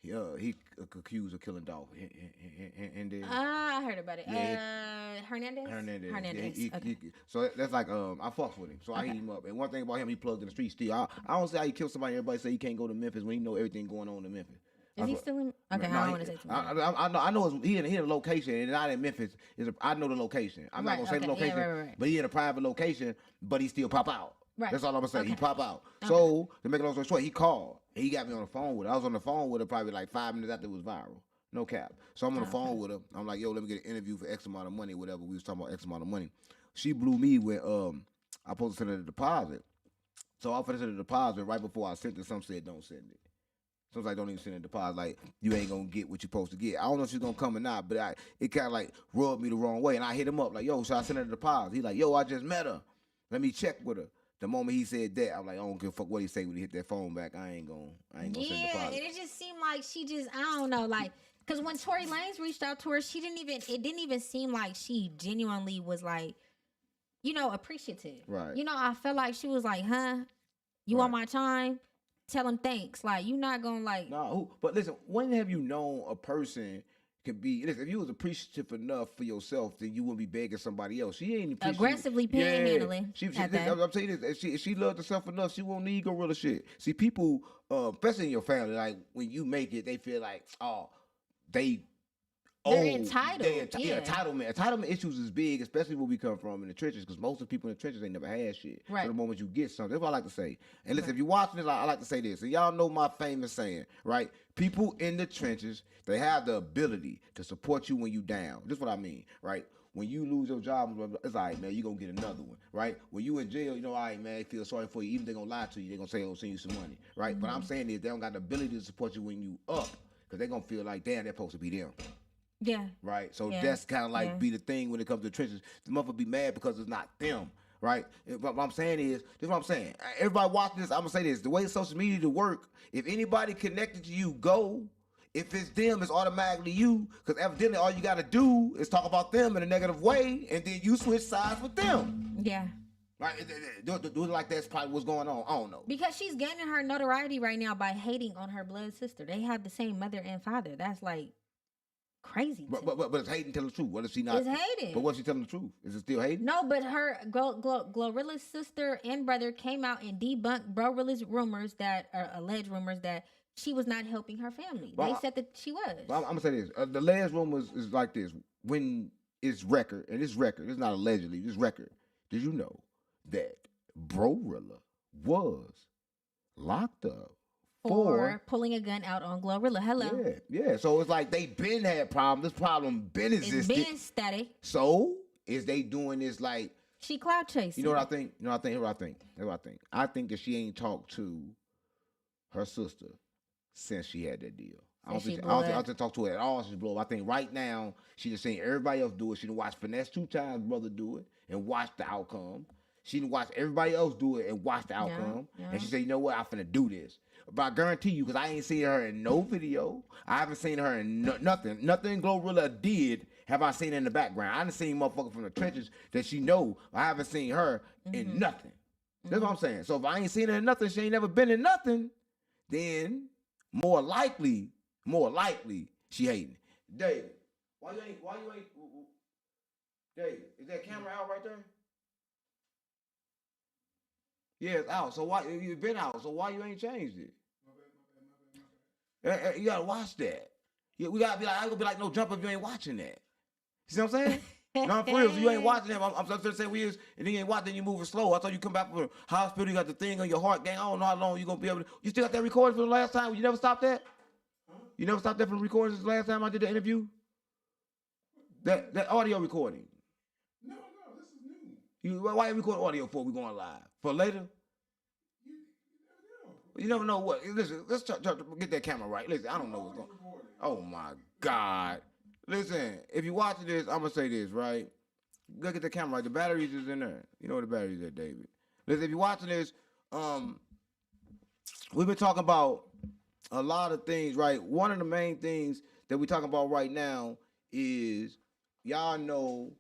He accused of killing Dolph. And then I heard about it. Yeah, Hernandez. Hernandez. Hernandez. Yeah, Okay. so that's like I fucks with him. So I hit him up. And one thing about him, he plugged in the street still. I don't see how he killed somebody. Everybody say he can't go to Memphis when he know everything going on in Memphis. Is he still in? Okay, No, I don't want to say too much. I know he in a location and not in Memphis. I know the location. I'm not Right, gonna say the okay, yeah, location, right. but he in a private location, but he still pop out. Right. That's all I'm gonna say. He Okay. pop out. So to make a long story short, he called. He got me on the phone with her. I was on the phone with her probably like 5 minutes after it was viral. No cap. So I'm on the phone with her. I'm like, yo, let me get an interview for X amount of money, whatever. We was talking about X amount of money. She blew me when I supposed to send her the deposit. So I offered her the deposit right before I sent it. Some said don't send it. Some like don't even send a deposit. Like you ain't gonna get what you're supposed to get. I don't know if she's gonna come or not, but it kind of like rubbed me the wrong way. And I hit him up like, yo, should I send her the deposit? He like, yo, I just met her. Let me check with her. The moment he said that, I'm like, I don't give a fuck what he say when he hit that phone back. I ain't gonna send the Yeah, deposit. and it just seemed like she just, I don't know, like, because when Tory Lanez reached out to her, it didn't even seem like she genuinely was like, appreciative. Right. I felt like she was like, huh, you want my time? Tell him thanks. Like, you not gonna like. No, but listen, when have you known a person could be? Listen, if you was appreciative enough for yourself, then you wouldn't be begging somebody else. She ain't appreciative. Aggressively panhandling at that. I'm telling you this. If she loved herself enough, she won't need gorilla shit. See, people, especially in your family, like when you make it, they feel like, oh, they're entitled. Yeah, entitlement issues is big, especially where we come from in the trenches, because most of the people in the trenches ain't never had shit. Right. So the moment you get something, that's what I like to say. And listen, if you're watching this, I like to say this. And y'all know my famous saying, right? People in the trenches, they have the ability to support you when you down. This is what I mean, right? When you lose your job, it's all right, man, you're going to get another one, right? When you in jail, all right, man, they feel sorry for you. Even they're going to lie to you. They're going to say they're going to send you some money, right? Mm-hmm. But I'm saying is they don't got the ability to support you when you up, because they're going to feel like, damn, they're supposed to be them. Yeah. Right. So Yeah. that's kind of like Yeah. be the thing when it comes to the trenches. The motherfucker be mad because it's not them. Right. What I'm saying is, this is what I'm saying. Everybody watching this, I'm gonna say this. The way social media to work, if anybody connected to you, go. If it's them, it's automatically you. Because evidently all you gotta do is talk about them in a negative way, and then you switch sides with them. Yeah. Right. Do it like that's probably what's going on. I don't know. Because she's gaining her notoriety right now by hating on her blood sister. They have the same mother and father. That's like crazy. But it's hating telling the truth. What if she not? It's hating. But what if she telling the truth? Is it still hating? No, but her Glorilla's sister and brother came out and debunked Glorilla's rumors that are alleged rumors that she was not helping her family. Well, they said that she was. I'm gonna say this. The last rumor is like this. When it's record, and it's not allegedly, it's record. Did you know that Brorilla was locked up for pulling a gun out on Glorilla? Hello. Yeah. So it's like they been had problems. This problem been existed. It's been static. So is they doing this like she cloud chasing? You know what I think? Here's what I think. I think that she ain't talked to her sister since she had that deal. I don't think talk to her at all. She's blow. I think right now she just seen everybody else do it. She done watched Finesse 2 times brother do it and watch the outcome. She done watched everybody else do it and watch the outcome. Yeah. And she said, you know what? I'm finna do this. But I guarantee you, because I ain't seen her in no video. I haven't seen her in nothing. Nothing Glorilla did have I seen in the background. I done seen motherfucker from the trenches that she know. I haven't seen her in nothing. That's what I'm saying. So if I ain't seen her in nothing, she ain't never been in nothing, then more likely, she hating. David, why you ain't, David, is that camera out right there? Yeah, it's out. So why, it's been out, so why you ain't changed it? You gotta watch that. Yeah, we gotta be like, I ain't gonna be like no jump if you ain't watching that. You see what I'm saying? No, for real, so you ain't watching that. I'm just saying we is, and then you ain't watching, then you moving slow. I thought you come back from the hospital, you got the thing on your heart, gang. I don't know how long you gonna be able to. You still got that recording from the last time? You never stopped that? Huh? You never stopped that from the recordings the last time I did the interview? That audio recording. No, this is new. Why you record audio for? We going live for later. You never know what. Listen, let's try to get that camera right. Listen, I don't know what's going on. Oh my God. Listen, if you're watching this, I'm gonna say this, right? Look at the camera right. The batteries is in there. You know where the batteries are, David. Listen, if you're watching this, we've been talking about a lot of things, right? One of the main things that we're talking about right now is y'all know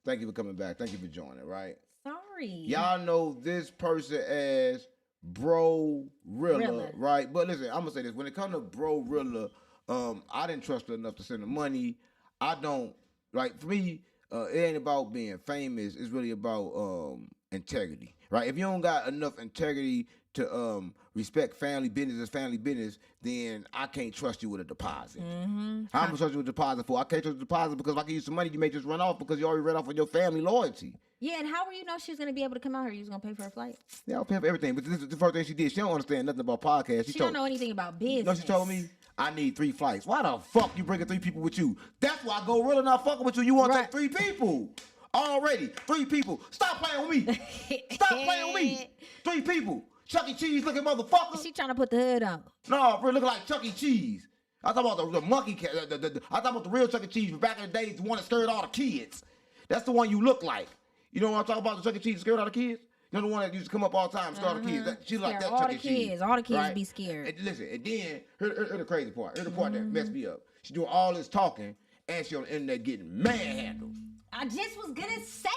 Thank you for coming back. Thank you for joining, right? Sorry. Y'all know this person as Bro Rilla, right? But listen, I'm gonna say this. When it comes to Bro Rilla, I didn't trust her enough to send the money. I don't like for me, it ain't about being famous, it's really about integrity. Right? If you don't got enough integrity to respect family business as family business, then I can't trust you with a deposit. I'm gonna trust you with a deposit for. I can't trust you with a deposit because if I can use some money, you may just run off because you already ran off on your family loyalty. Yeah, and how were you know she was gonna be able to come out here? You was gonna pay for her flight? Yeah, I'll pay for everything. But this is the first thing she did. She don't understand nothing about podcasts. She don't know anything about business. You know, she told me, I need 3 flights. Why the fuck you bringing 3 people with you? That's why I go really not fucking with you. You want to take 3 people. Already. 3 people. Stop playing with me. Stop playing with me. 3 people. Chuck E. Cheese looking motherfucker. She trying to put the hood on. No, bro, looking like Chuck E. Cheese. I thought about the monkey cat. I thought about the real Chuck E. Cheese from back in the days, the one that scared all the kids. That's the one you look like. You know what I'm talking about? The Chuck E. Cheese scared all the kids? You know the one that used to come up all the time and scare all the kids? She's like that Chuck E. Cheese. All the kids right? be scared. And listen, and then, here's the crazy part. Here's the part that messed me up. She doing all this talking, and she on the internet getting manhandled. I just was gonna say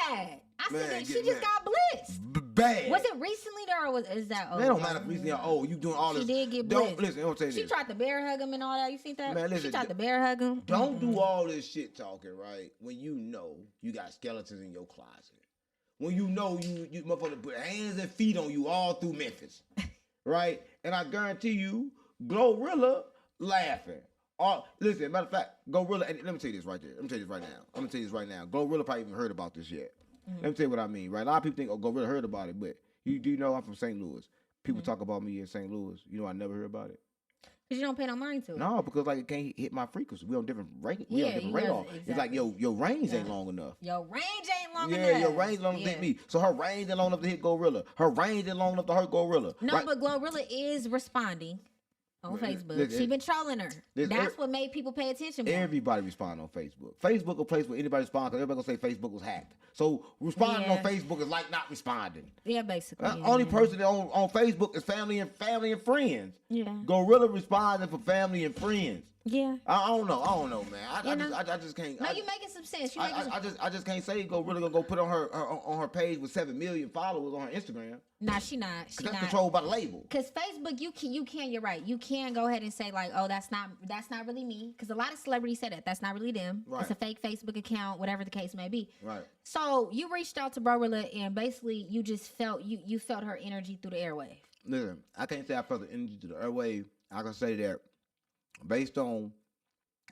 that. I said that she just mad. got blitzed. Bad. Was it recently or is that old? It don't matter if recently or old. You doing all this. She did get Don't blitzed. listen. I'm gonna tell you She this. tried to bear hug him and all that. You seen that? Man, listen, she tried to bear hug him. Don't do all this shit talking, right? When you know you got skeletons in your closet. When you know you motherfucker put hands and feet on you all through Memphis, right? And I guarantee you, Glorilla laughing. Listen, matter of fact, Glorilla, and let me tell you this right there. Let me tell you this right now. Glorilla probably even heard about this yet. Let me tell you what I mean, right? A lot of people think, oh, Glorilla heard about it, but you do know I'm from St. Louis. People talk about me in St. Louis. You know I never heard about it. Because you don't pay no mind to it. No, because like it can't hit my frequency. We on different rate. We on different radar. Exactly. It's like your range ain't long enough. Your range ain't long enough. Yeah, your range long enough to hit me. So her range ain't long enough to hit Glorilla. Her range ain't long enough to hurt Glorilla. No, right? but Glorilla is responding on Facebook. listen, She been trolling her. That's what made people pay attention more. Everybody respond on Facebook. Facebook a place where anybody respond because everybody gonna say Facebook was hacked. So responding on Facebook is like not responding. Yeah, basically. Only person that on Facebook is family and friends. Yeah. Glorilla responding for family and friends. Yeah. I don't know, man. I just can't. No, you making some sense. I just can't say Glorilla gonna go put on her page with 7 million followers on her Instagram. Nah, she not. She That's not. controlled by the label. Cause Facebook, you can. You're right. You can go ahead and say like, oh, that's not really me. Cause a lot of celebrities say that that's not really them. Right. It's a fake Facebook account, whatever the case may be. Right. So you reached out to Glorilla and basically you just felt you felt her energy through the airwave. Listen, I can't say I felt the energy to the airwave. I can say that based on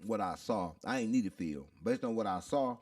what I saw, I ain't need to feel. Based on what I saw,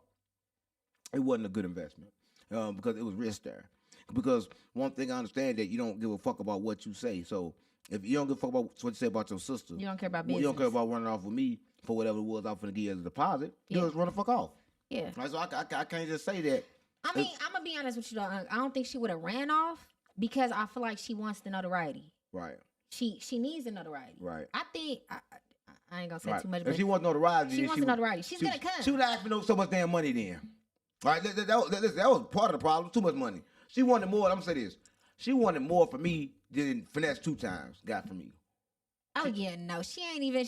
it wasn't a good investment because it was risk there. Because one thing I understand that you don't give a fuck about what you say. So if you don't give a fuck about what you say about your sister, You don't care about business. you don't care about running off with me for whatever it was I was going to give you as a deposit, you just run the fuck off. Yeah. Right? So I can't just say that. I mean, I'm gonna be honest with you though. I don't think she would have ran off because I feel like she wants the notoriety. Right. She needs the notoriety. Right. I think I ain't gonna say Right. too much. If But she wants notoriety, she then wants the notoriety. She's gonna come. She would ask for so much damn money then. Right? That was part of the problem. Too much money. She wanted more. I'm gonna say this. She wanted more for me than Finesse 2 times got for me. Oh yeah, no, she ain't even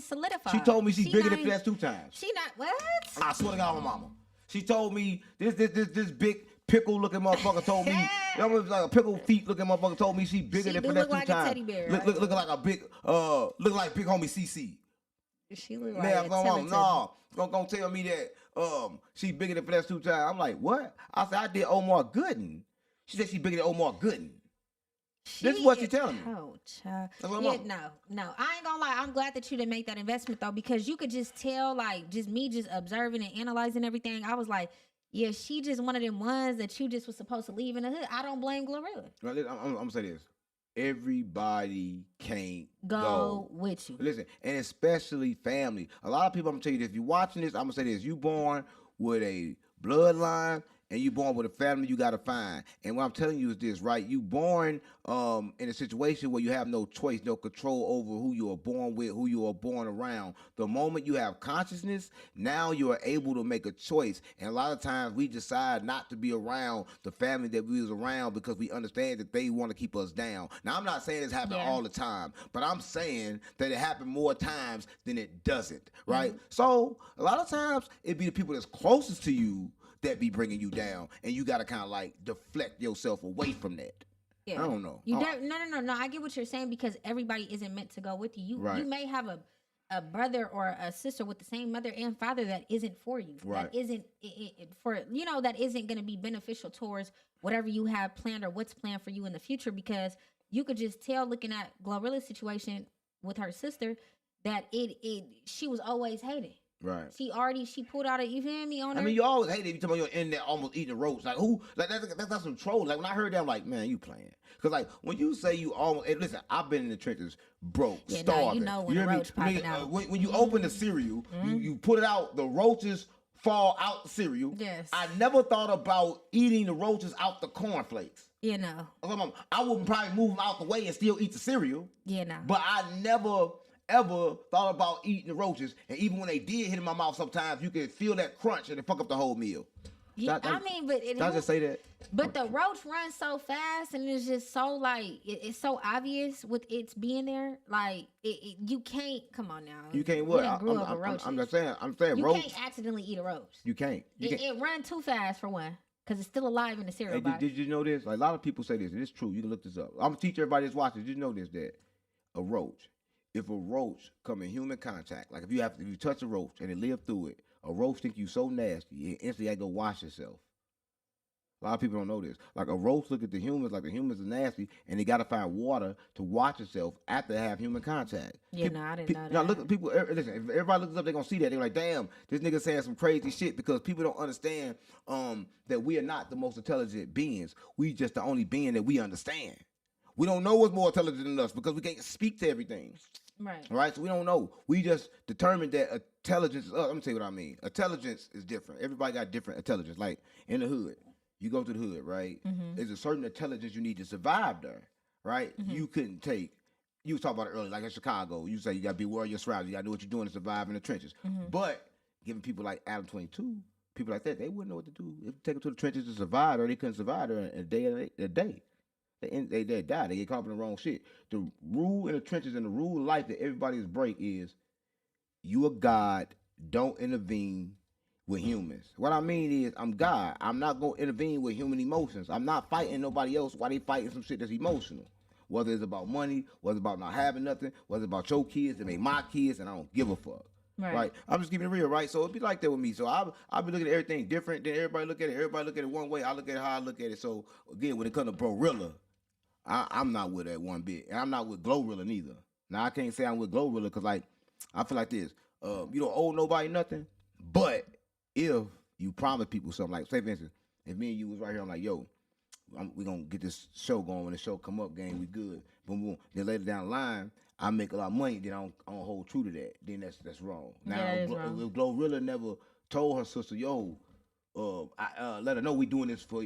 solidified. She told me she's bigger than not- Finesse 2 times. She not what? I swear to God, my mama. She told me this big pickle looking motherfucker told me that was like a pickle feet looking motherfucker told me she bigger She than do Finesse look 2 like a times. teddy bear, Look like a big look like big homie CC. She look like Man, a my mom, Teletubby. no, gonna tell me that she bigger than Finesse 2 times. I'm like, what? I said I did Omar Gooden. She said she bigger than Omar Gooden. This is what she telling me. Oh, child. That's what Yeah, I'm- no. I ain't gonna lie. I'm glad that you didn't make that investment though, because you could just tell, like, just me just observing and analyzing everything. I was like, yeah, she just one of them ones that you just was supposed to leave in the hood. I don't blame Glorilla. Right, I'm gonna say this. Everybody can't Go with you. Listen, and especially family. A lot of people, I'm gonna tell you this. If you're watching this, I'm gonna say this. You born with a bloodline and you born with a family you gotta find. And what I'm telling you is this, right? You born in a situation where you have no choice, no control over who you are born with, who you are born around. The moment you have consciousness, now you are able to make a choice. And a lot of times we decide not to be around the family that we was around because we understand that they want to keep us down. Now, I'm not saying this happens all the time, but I'm saying that it happens more times than it doesn't, right? So a lot of times it be the people that's closest to you that be bringing you down, and you gotta kind of like deflect yourself away from that. Yeah. I don't know. No. I get what you're saying because everybody isn't meant to go with you. Right. You may have a brother or a sister with the same mother and father that isn't for you. Right. That isn't that isn't going to be beneficial towards whatever you have planned or what's planned for you in the future, because you could just tell looking at Glorilla's situation with her sister that she was always hated. Right. She pulled out you feel me on her. I mean, you always hate it. You talking about you're in there almost eating the ropes. Like who? Like that's some troll. Like when I heard that, I'm like, man, you playing. Cause like when you say you almost, and listen, I've been in the trenches, broke, starving. You know when the roach popping out. When you open the cereal, you put it out, the roaches fall out the cereal. Yes. I never thought about eating the roaches out the cornflakes. You know. I wouldn't probably move them out the way and still eat the cereal. You know. But I never ever thought about eating the roaches, and even when they did hit in my mouth, sometimes you could feel that crunch and it fuck up the whole meal. Yeah, Did I just say that? But the roach runs so fast, and it's just so like it's so obvious with its being there. Like you can't. Come on now. You can't what? I'm just saying. I'm saying you roach. can't accidentally eat a roach. You can't. It run too fast for one, because it's still alive in the cereal Hey, box. did you know this? Like a lot of people say this, and it's true. You can look this up. I'm gonna teach everybody that's watching. Did you know this? That a roach, if a roach come in human contact, like if you touch a roach and it live through it, a roach think you so nasty, it instantly gotta go wash itself. A lot of people don't know this. Like a roach look at the humans like the humans are nasty, and they gotta find water to wash itself after they have human contact. Yeah, I didn't know that. Now look at people. Listen, if everybody looks up, they're gonna see that. They're like, damn, this nigga saying some crazy shit, because people don't understand that we are not the most intelligent beings. We just the only being that we understand. We don't know what's more intelligent than us because we can't speak to everything. Right. Right? So we don't know. We just determined that intelligence is us. Let me tell you what I mean. Intelligence is different. Everybody got different intelligence. Like in the hood, you go to the hood, right? Mm-hmm. There's a certain intelligence you need to survive there, right? Mm-hmm. You couldn't take. You was talking about it earlier, like in Chicago. You say you got to be aware of your surroundings. You got to know what you're doing to survive in the trenches. Mm-hmm. But giving people like Adam 22, people like that, they wouldn't know what to do. If you take them to the trenches to survive, or they couldn't survive there in a day. They die. They get caught up in the wrong shit. The rule in the trenches and the rule of life that everybody's break is you a God, don't intervene with humans. What I mean is I'm God. I'm not going to intervene with human emotions. I'm not fighting nobody else while they fighting some shit that's emotional. Whether it's about money, whether it's about not having nothing, whether it's about your kids, they make my kids, and I don't give a fuck. Right. I'm just keeping it real, right? So it'd be like that with me. So I'll be looking at everything different than everybody look at it. Everybody look at it one way. I look at it how I look at it. So again, when it comes to Brorilla, I'm not with that one bit, and I'm not with Glorilla neither. Now I can't say I'm with Glorilla because like I feel like this. You don't owe nobody nothing, but if you promise people something, like say for instance, if me and you was right here, I'm like, yo, we gonna get this show going. When the show come up, gang, we good. Boom, boom. Then later down the line, I make a lot of money. Then I don't hold true to that. Then that's wrong. Now Yeah, if Glorilla never told her sister, yo, let her know I'm doing this for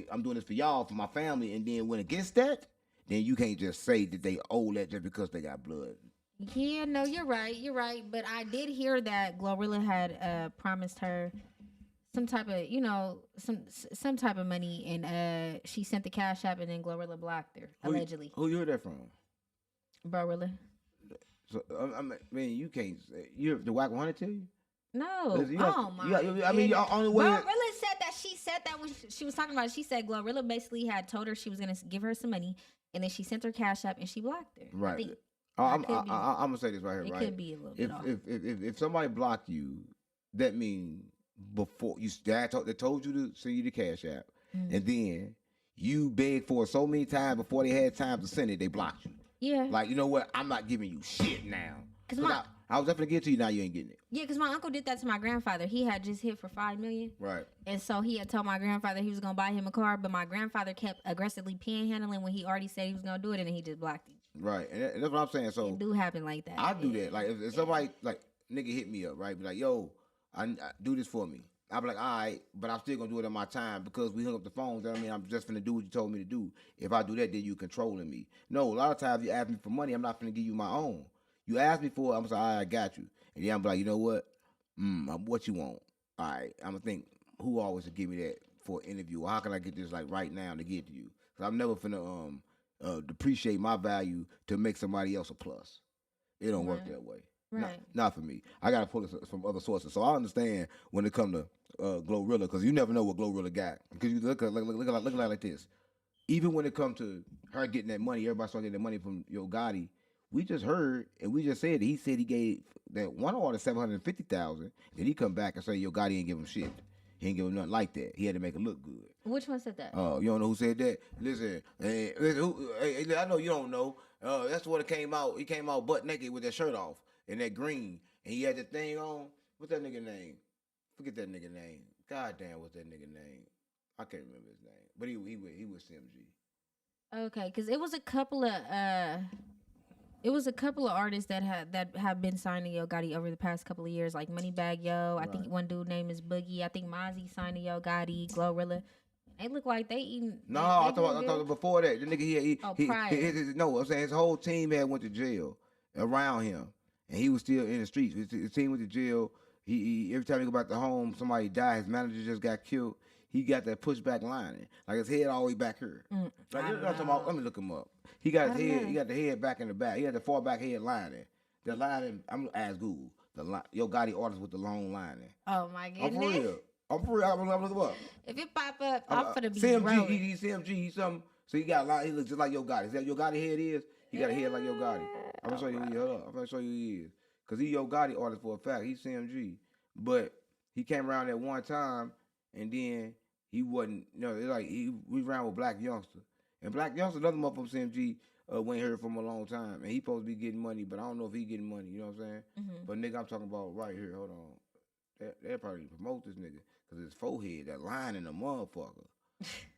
y'all, for my family, and then went against that, then you can't just say that they owe that just because they got blood. Yeah, no, you're right. But I did hear that Glorilla had promised her some type of, some type of money, and she sent the cash app, and then Glorilla blocked her, allegedly. Who you heard that from? Glorilla. So I mean, you can't. You the Wack100 tell you? No. Listen, I mean, your only way. Glorilla said that she said that when she was talking about it. She said Glorilla basically had told her she was gonna give her some money, and then she sent her cash app and she blocked her. Right. I'm gonna say this right here. It right. could be a little bit off. If somebody blocked you, that means before they told you to send you the cash app, and then you begged for it so many times before they had time to send it, they blocked you. Yeah. Like, you know what? I'm not giving you shit now. Cause I was definitely getting to you. Now you ain't getting it. Yeah, because my uncle did that to my grandfather. He had just hit for $5 million. Right. And so he had told my grandfather he was gonna buy him a car, but my grandfather kept aggressively panhandling when he already said he was gonna do it, and then he just blocked him. Right. And that's what I'm saying. So it do happen like that. I do that. Like if somebody like nigga hit me up, right? Be like, yo, I do this for me. I'll be like, all right, but I'm still gonna do it on my time because we hung up the phones. I mean, I'm just gonna do what you told me to do. If I do that, then you controlling me. No, a lot of times you ask me for money, I'm not gonna give you my own. You ask me for it, I'm gonna say, all right, I got you. And then I'm like, you know what? What you want? All right, I'm gonna think who always to give me that for an interview. Or how can I get this like right now to get to you? Because I'm never finna depreciate my value to make somebody else a plus. It don't work that way. Right. Not for me. I gotta pull it from other sources. So I understand when it come to Glorilla, because you never know what Glorilla got. Because you look at it like this. Even when it come to her getting that money, everybody started getting that money from Yo Gotti. We just heard and we just said he said he gave that one artist 750,000. Then he come back and say Yo Gotti ain't give him shit. He ain't give him nothing like that. He had to make it look good. Which one said that? Oh, you don't know who said that? Listen, I know you don't know. That's what it came out. He came out butt naked with that shirt off and that green, and he had the thing on. What's that nigga name? Forget that nigga name. God damn, what's that nigga name? I can't remember his name, but he was CMG. Okay, because it was a couple of artists that have been signed to Yo Gotti over the past couple of years, like Moneybagg Yo. I think one dude name is Boogie. I think Mozzie signed to Yo Gotti, Glorilla. They look like they eating. No, I I thought before that. The nigga prior. no, I'm saying his whole team had went to jail around him, and he was still in the streets. His team went to jail. He every time he go back to home, somebody died. His manager just got killed. He got that pushback lining, like his head all the way back here. Like you know what I'm talking about? Let me look him up. He got his head. He got the head back in the back. He had the far back head lining. The lining. I'm gonna ask Google. Yo Gotti artist with the long lining. Oh my goodness! I'm for real. I'm gonna look him up. If it pop up, I'm gonna be CMG. He's CMG. He's something. So he got a lot. He looks just like Yo Gotti. Is that Yo Gotti head is? He got a head like Yo Gotti. I'm gonna show you who he is. I'm gonna show you who he is. Cause he Yo Gotti artist for a fact. He's CMG. But he came around at one time, and then he wasn't. You know, it's like we ran with Black Youngster, and Black Youngster, another motherfucker from CMG. We ain't heard from him a long time, and he supposed to be getting money, but I don't know if he getting money. You know what I'm saying? Mm-hmm. But nigga, I'm talking about right here. Hold on. They probably promote this nigga because his forehead, that line in the motherfucker.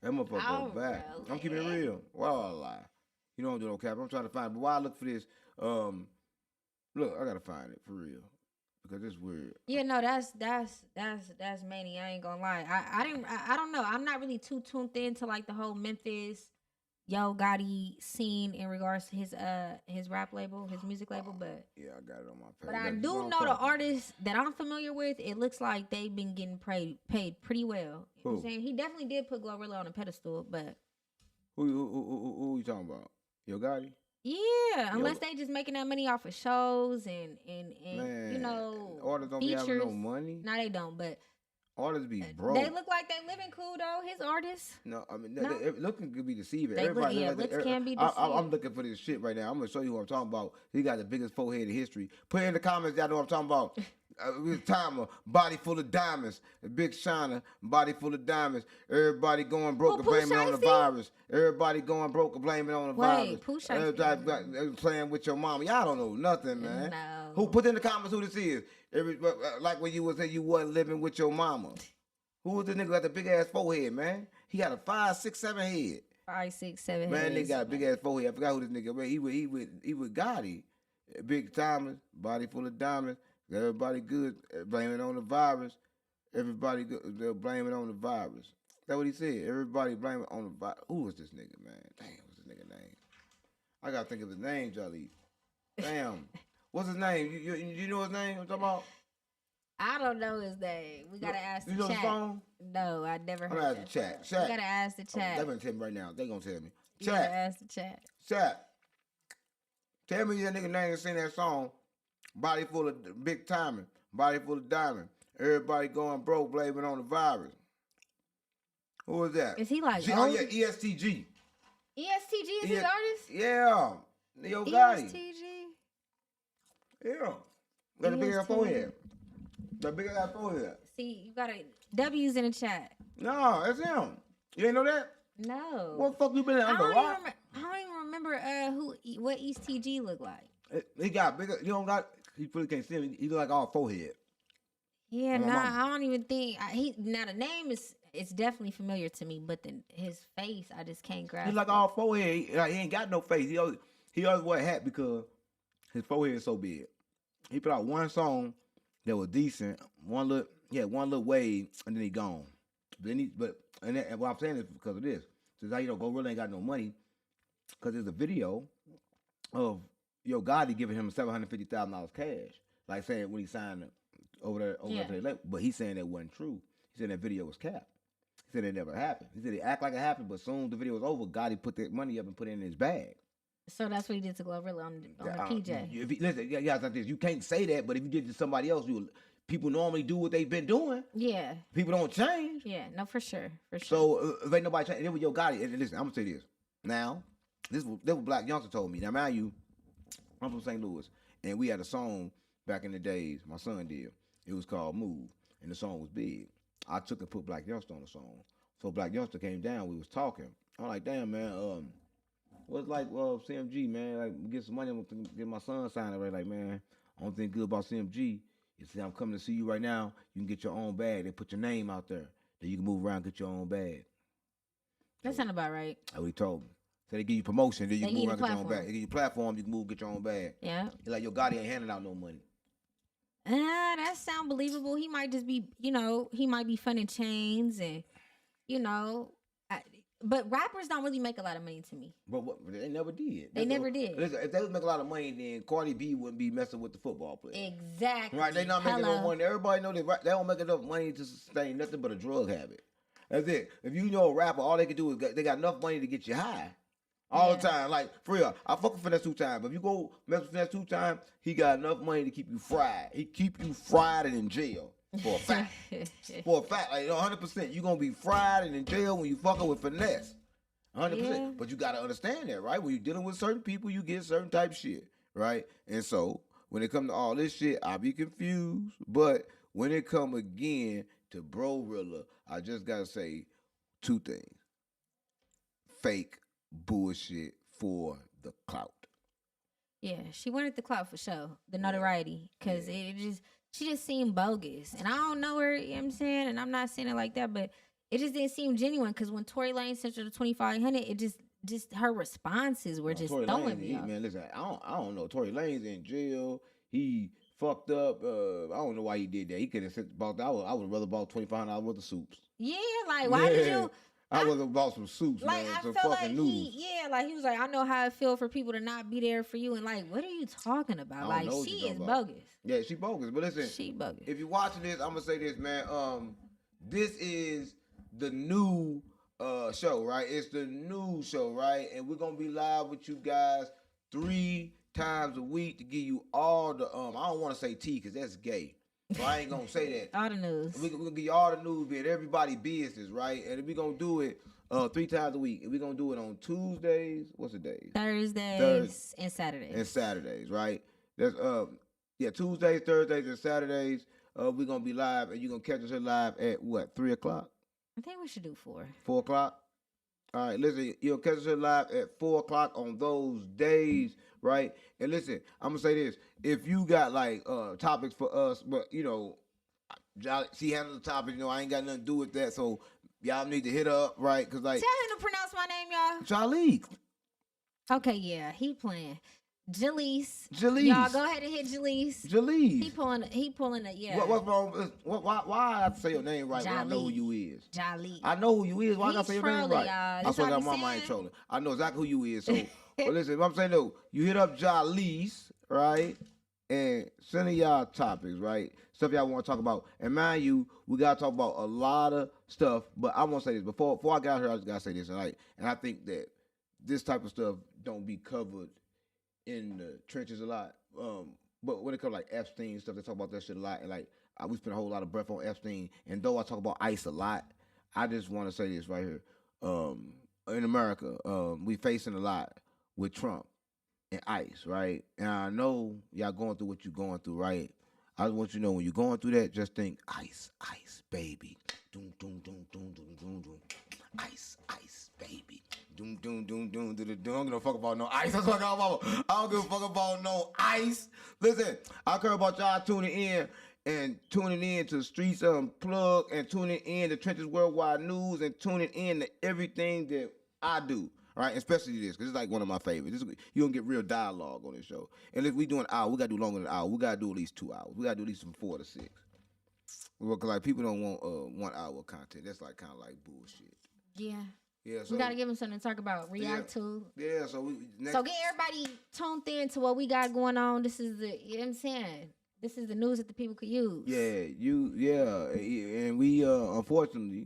That motherfucker go back. I'm keeping it real. Why I lie? You don't do no cap. I'm trying to find it. But while I look for this, look, I gotta find it for real because it's weird. Yeah, no, that's mania. I ain't gonna lie. I don't know. I'm not really too tuned into like the whole Memphis Yo Gotti scene in regards to his rap label, his music label, but yeah, I got it on my page. But I do know the artists that I'm familiar with. It looks like they've been getting paid pretty well. You know what I'm saying? He definitely did put Glorilla on a pedestal, but who you talking about? Yo Gotti? Yeah, unless they just making that money off of shows and Man, you know artists don't features. be having no money. No, they don't, but artists be broke. They look like they living cool though. His artists. No, I mean, looking could be deceiving. Looks can be deceiving. I'm looking for this shit right now. I'm gonna show you who I'm talking about. He got the biggest forehead in history. Put in the comments, y'all know what I'm talking about. Timer, body full of diamonds, a big shiner, body full of diamonds. Everybody going broke and blaming it on the virus. Everybody going broke and blaming it on the virus. Everybody playing with your mama. Y'all don't know nothing, man. No. Who put in the comments who this is? Like when you was saying you wasn't living with your mama. Who was the nigga got the big ass forehead, man? He got a 5, 6, 7 head. 5, 6, 7 man, heads. They got a big ass forehead. I forgot who this nigga was. He with Gotti. Big diamonds, body full of diamonds. Everybody good. Blame it on the virus. Everybody good. They'll blame it on the virus. That's what he said. Everybody blame it on the virus. Who was this nigga, man? Damn, what's this nigga name? I gotta think of his name, Jalecc. Damn. What's his name? You know his name? I'm talking about? I don't know his name. We gotta ask the chat. You know the phone? No, I never heard. I'm gonna ask the chat. We gotta ask the chat. They're gonna tell me right now. They gonna tell me. You Chat. gotta ask the chat. Chat. Tell me that nigga name and sing that song. Body full of big timing. Body full of diamond. Everybody going broke, blaming on the virus. Who is that? Is he like? Oh yeah, ESTG. ESTG is his artist? Yeah. Yo Gotti. ESTG. Yeah. Got a big ass forehead. Got a big ass forehead. See, you got W's in the chat. No, that's him. You ain't know that? No. What the fuck you been in? I don't even remember what ESTG look like. He got bigger. You don't got. He really can't see him. He look like all forehead. Yeah, I don't even think now the name is. It's definitely familiar to me, but then his face, I just can't grasp. He's like all forehead. He ain't got no face. He always wear a hat because his forehead is so big. He put out one song that was decent. One little wave, and then he gone. And what I'm saying is because of this. Since how Glorilla ain't got no money, because there's a video of Yo Gotti giving him $750,000 cash, like saying when he signed over there to the label. But he's saying that wasn't true. He said that video was capped. He said it never happened. He said it act like it happened, but soon the video was over, Gotti put that money up and put it in his bag. So that's what he did to Glorilla on the PJ. If you, listen, yeah, like this. You can't say that, but if you did it to somebody else, people normally do what they've been doing. Yeah. People don't change. Yeah. No, for sure. For sure. So if ain't nobody change, then with Yo Gotti, and listen, I'm gonna say this. Now, this was Black Youngster told me. Now, mind you, I'm from St. Louis, and we had a song back in the days. My son did. It was called "Move," and the song was big. I took and put Black Youngster on the song. So Black Youngster came down. We was talking. I'm like, damn man, what's like CMG man? Like get some money, I'm gonna get my son signed already. Like man, only thing good about CMG is I'm coming to see you right now. You can get your own bag. They put your name out there. Then you can move around, and get your own bag. That sound about right. That's what he told me. So they give you promotion, then you They can move give around, you get your own bag. They give you platform, you can move, get your own bag. Yeah. He's like, Yo Gotti ain't handing out no money. That sound believable. He might just be, he might be fun in chains and, but rappers don't really make a lot of money to me. But they never did. They never did. Listen, if they would make a lot of money, then Cardi B wouldn't be messing with the football players. Exactly. Right? They not making no money. Everybody know that they don't make enough money to sustain nothing but a drug habit. That's it. If you know a rapper, all they can do is they got enough money to get you high. All the time. Like, for real, I fuck with Finesse 2 Times. But if you go mess with Finesse 2 Times, he got enough money to keep you fried. He keep you fried and in jail. For a fact. For a fact. Like, 100%. You going to be fried and in jail when you fucking with Finesse. 100%. Yeah. But you got to understand that, right? When you're dealing with certain people, you get certain type of shit, right? And so, when it comes to all this shit, I be confused. But when it come again to Bro-Rilla, I just got to say 2 things. Fake bullshit for the clout. Yeah, she wanted the clout for sure, the notoriety, because she just seemed bogus. And I don't know her, you know what I'm saying? And I'm not saying it like that, but it just didn't seem genuine, because when Tory Lane sent her to 2500, it just her responses were just Tory throwing Lanez, me off. Man, listen, I don't know. Tory Lane's in jail. He fucked up. I don't know why he did that. He could have said about that. I would rather bought $2,500 worth of soups. Yeah, like, why did you... I would have bought some soups, like, man. I Some felt fucking like noodles. he was like, I know how it feel for people to not be there for you. And like, what are you talking about? Like, she is bogus. Yeah, she bogus. But listen, she bogus. If you're watching this, I'm gonna say this, man. This is the new show, right? It's the new show, right? And we're gonna be live with you guys 3 times a week to give you all the I don't want to say tea because that's gay. So I ain't gonna say that. All the news. We're gonna give you all the news, be everybody business, right? And we're gonna do it 3 times a week. And we're gonna do it on Tuesdays. What's the days? Thursdays and Saturdays. And Saturdays, right? That's Tuesdays, Thursdays, and Saturdays. We're gonna be live, and you're gonna catch us here live at what, 3 o'clock? I think we should do 4. 4 o'clock. All right, listen, you'll catch us here live at 4 o'clock on those days, right? And listen, I'm gonna say this: if you got like topics for us, but she handles the topic. I ain't got nothing to do with that, so y'all need to hit her up, right? Cause like, tell him to pronounce my name, y'all. Jalecc. Okay, yeah, he playing. Jalecc. Jalecc. Y'all go ahead and hit Jalecc. Jalecc. He pulling it, yeah. What's wrong? Why I have to say your name right when I know who you is? Jalecc. I know who you is. Why I gotta say your name right? Y'all. I swear to God, mama ain't trolling. I know exactly who you is. So, but listen, what I'm saying though, you hit up Jalecc, right? And send in y'all topics, right? Stuff y'all want to talk about. And mind you, we gotta talk about a lot of stuff. But I want to say this before I got here. I just gotta say this, and I think that this type of stuff don't be covered in the trenches a lot. But when it comes to like Epstein stuff, they talk about that shit a lot. And like we spend a whole lot of breath on Epstein. And though I talk about ICE a lot, I just want to say this right here. In America, we facing a lot with Trump and ICE, right? And I know y'all going through what you're going through, right? I just want you to know when you're going through that, just think ICE, ICE, baby. Doom, doom, doom, doom, doom, doom, doom. ICE, ICE, baby. Doom, doom, doom, doom, doom, doom. I don't give a fuck about no ICE. That's what I'm talking about. I don't give a fuck about no ICE. Listen, I care about y'all tuning in to Streets Unplugged and tuning in to Trenches Worldwide News and tuning in to everything that I do. Right, especially this, because it's like one of my favorites. You're going to get real dialogue on this show. And if we do an hour, we got to do longer than an hour. We got to do at least 2 hours. We got to do at least from 4 to 6. Because like people don't want 1 hour content. That's like kind of like bullshit. Yeah. Yeah. So we got to give them something to talk about, react to. Yeah, so so get everybody tuned in to what we got going on. This is you know what I'm saying? This is the news that the people could use. Yeah, and we, unfortunately,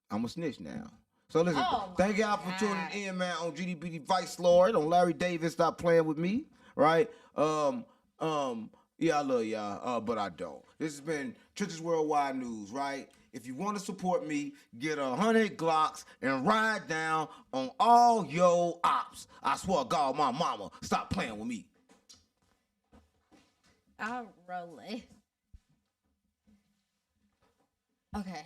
I'm a snitch now. So listen, Oh, thank y'all for tuning in, man, on GDBD Vice Lord, on Larry Davis. Stop playing with me, right? Yeah, I love y'all, but I don't. This has been Trenches Worldwide News, right? If you want to support me, get 100 Glocks and ride down on all your ops. I swear to God, my mama, stop playing with me. I'll roll it. Okay.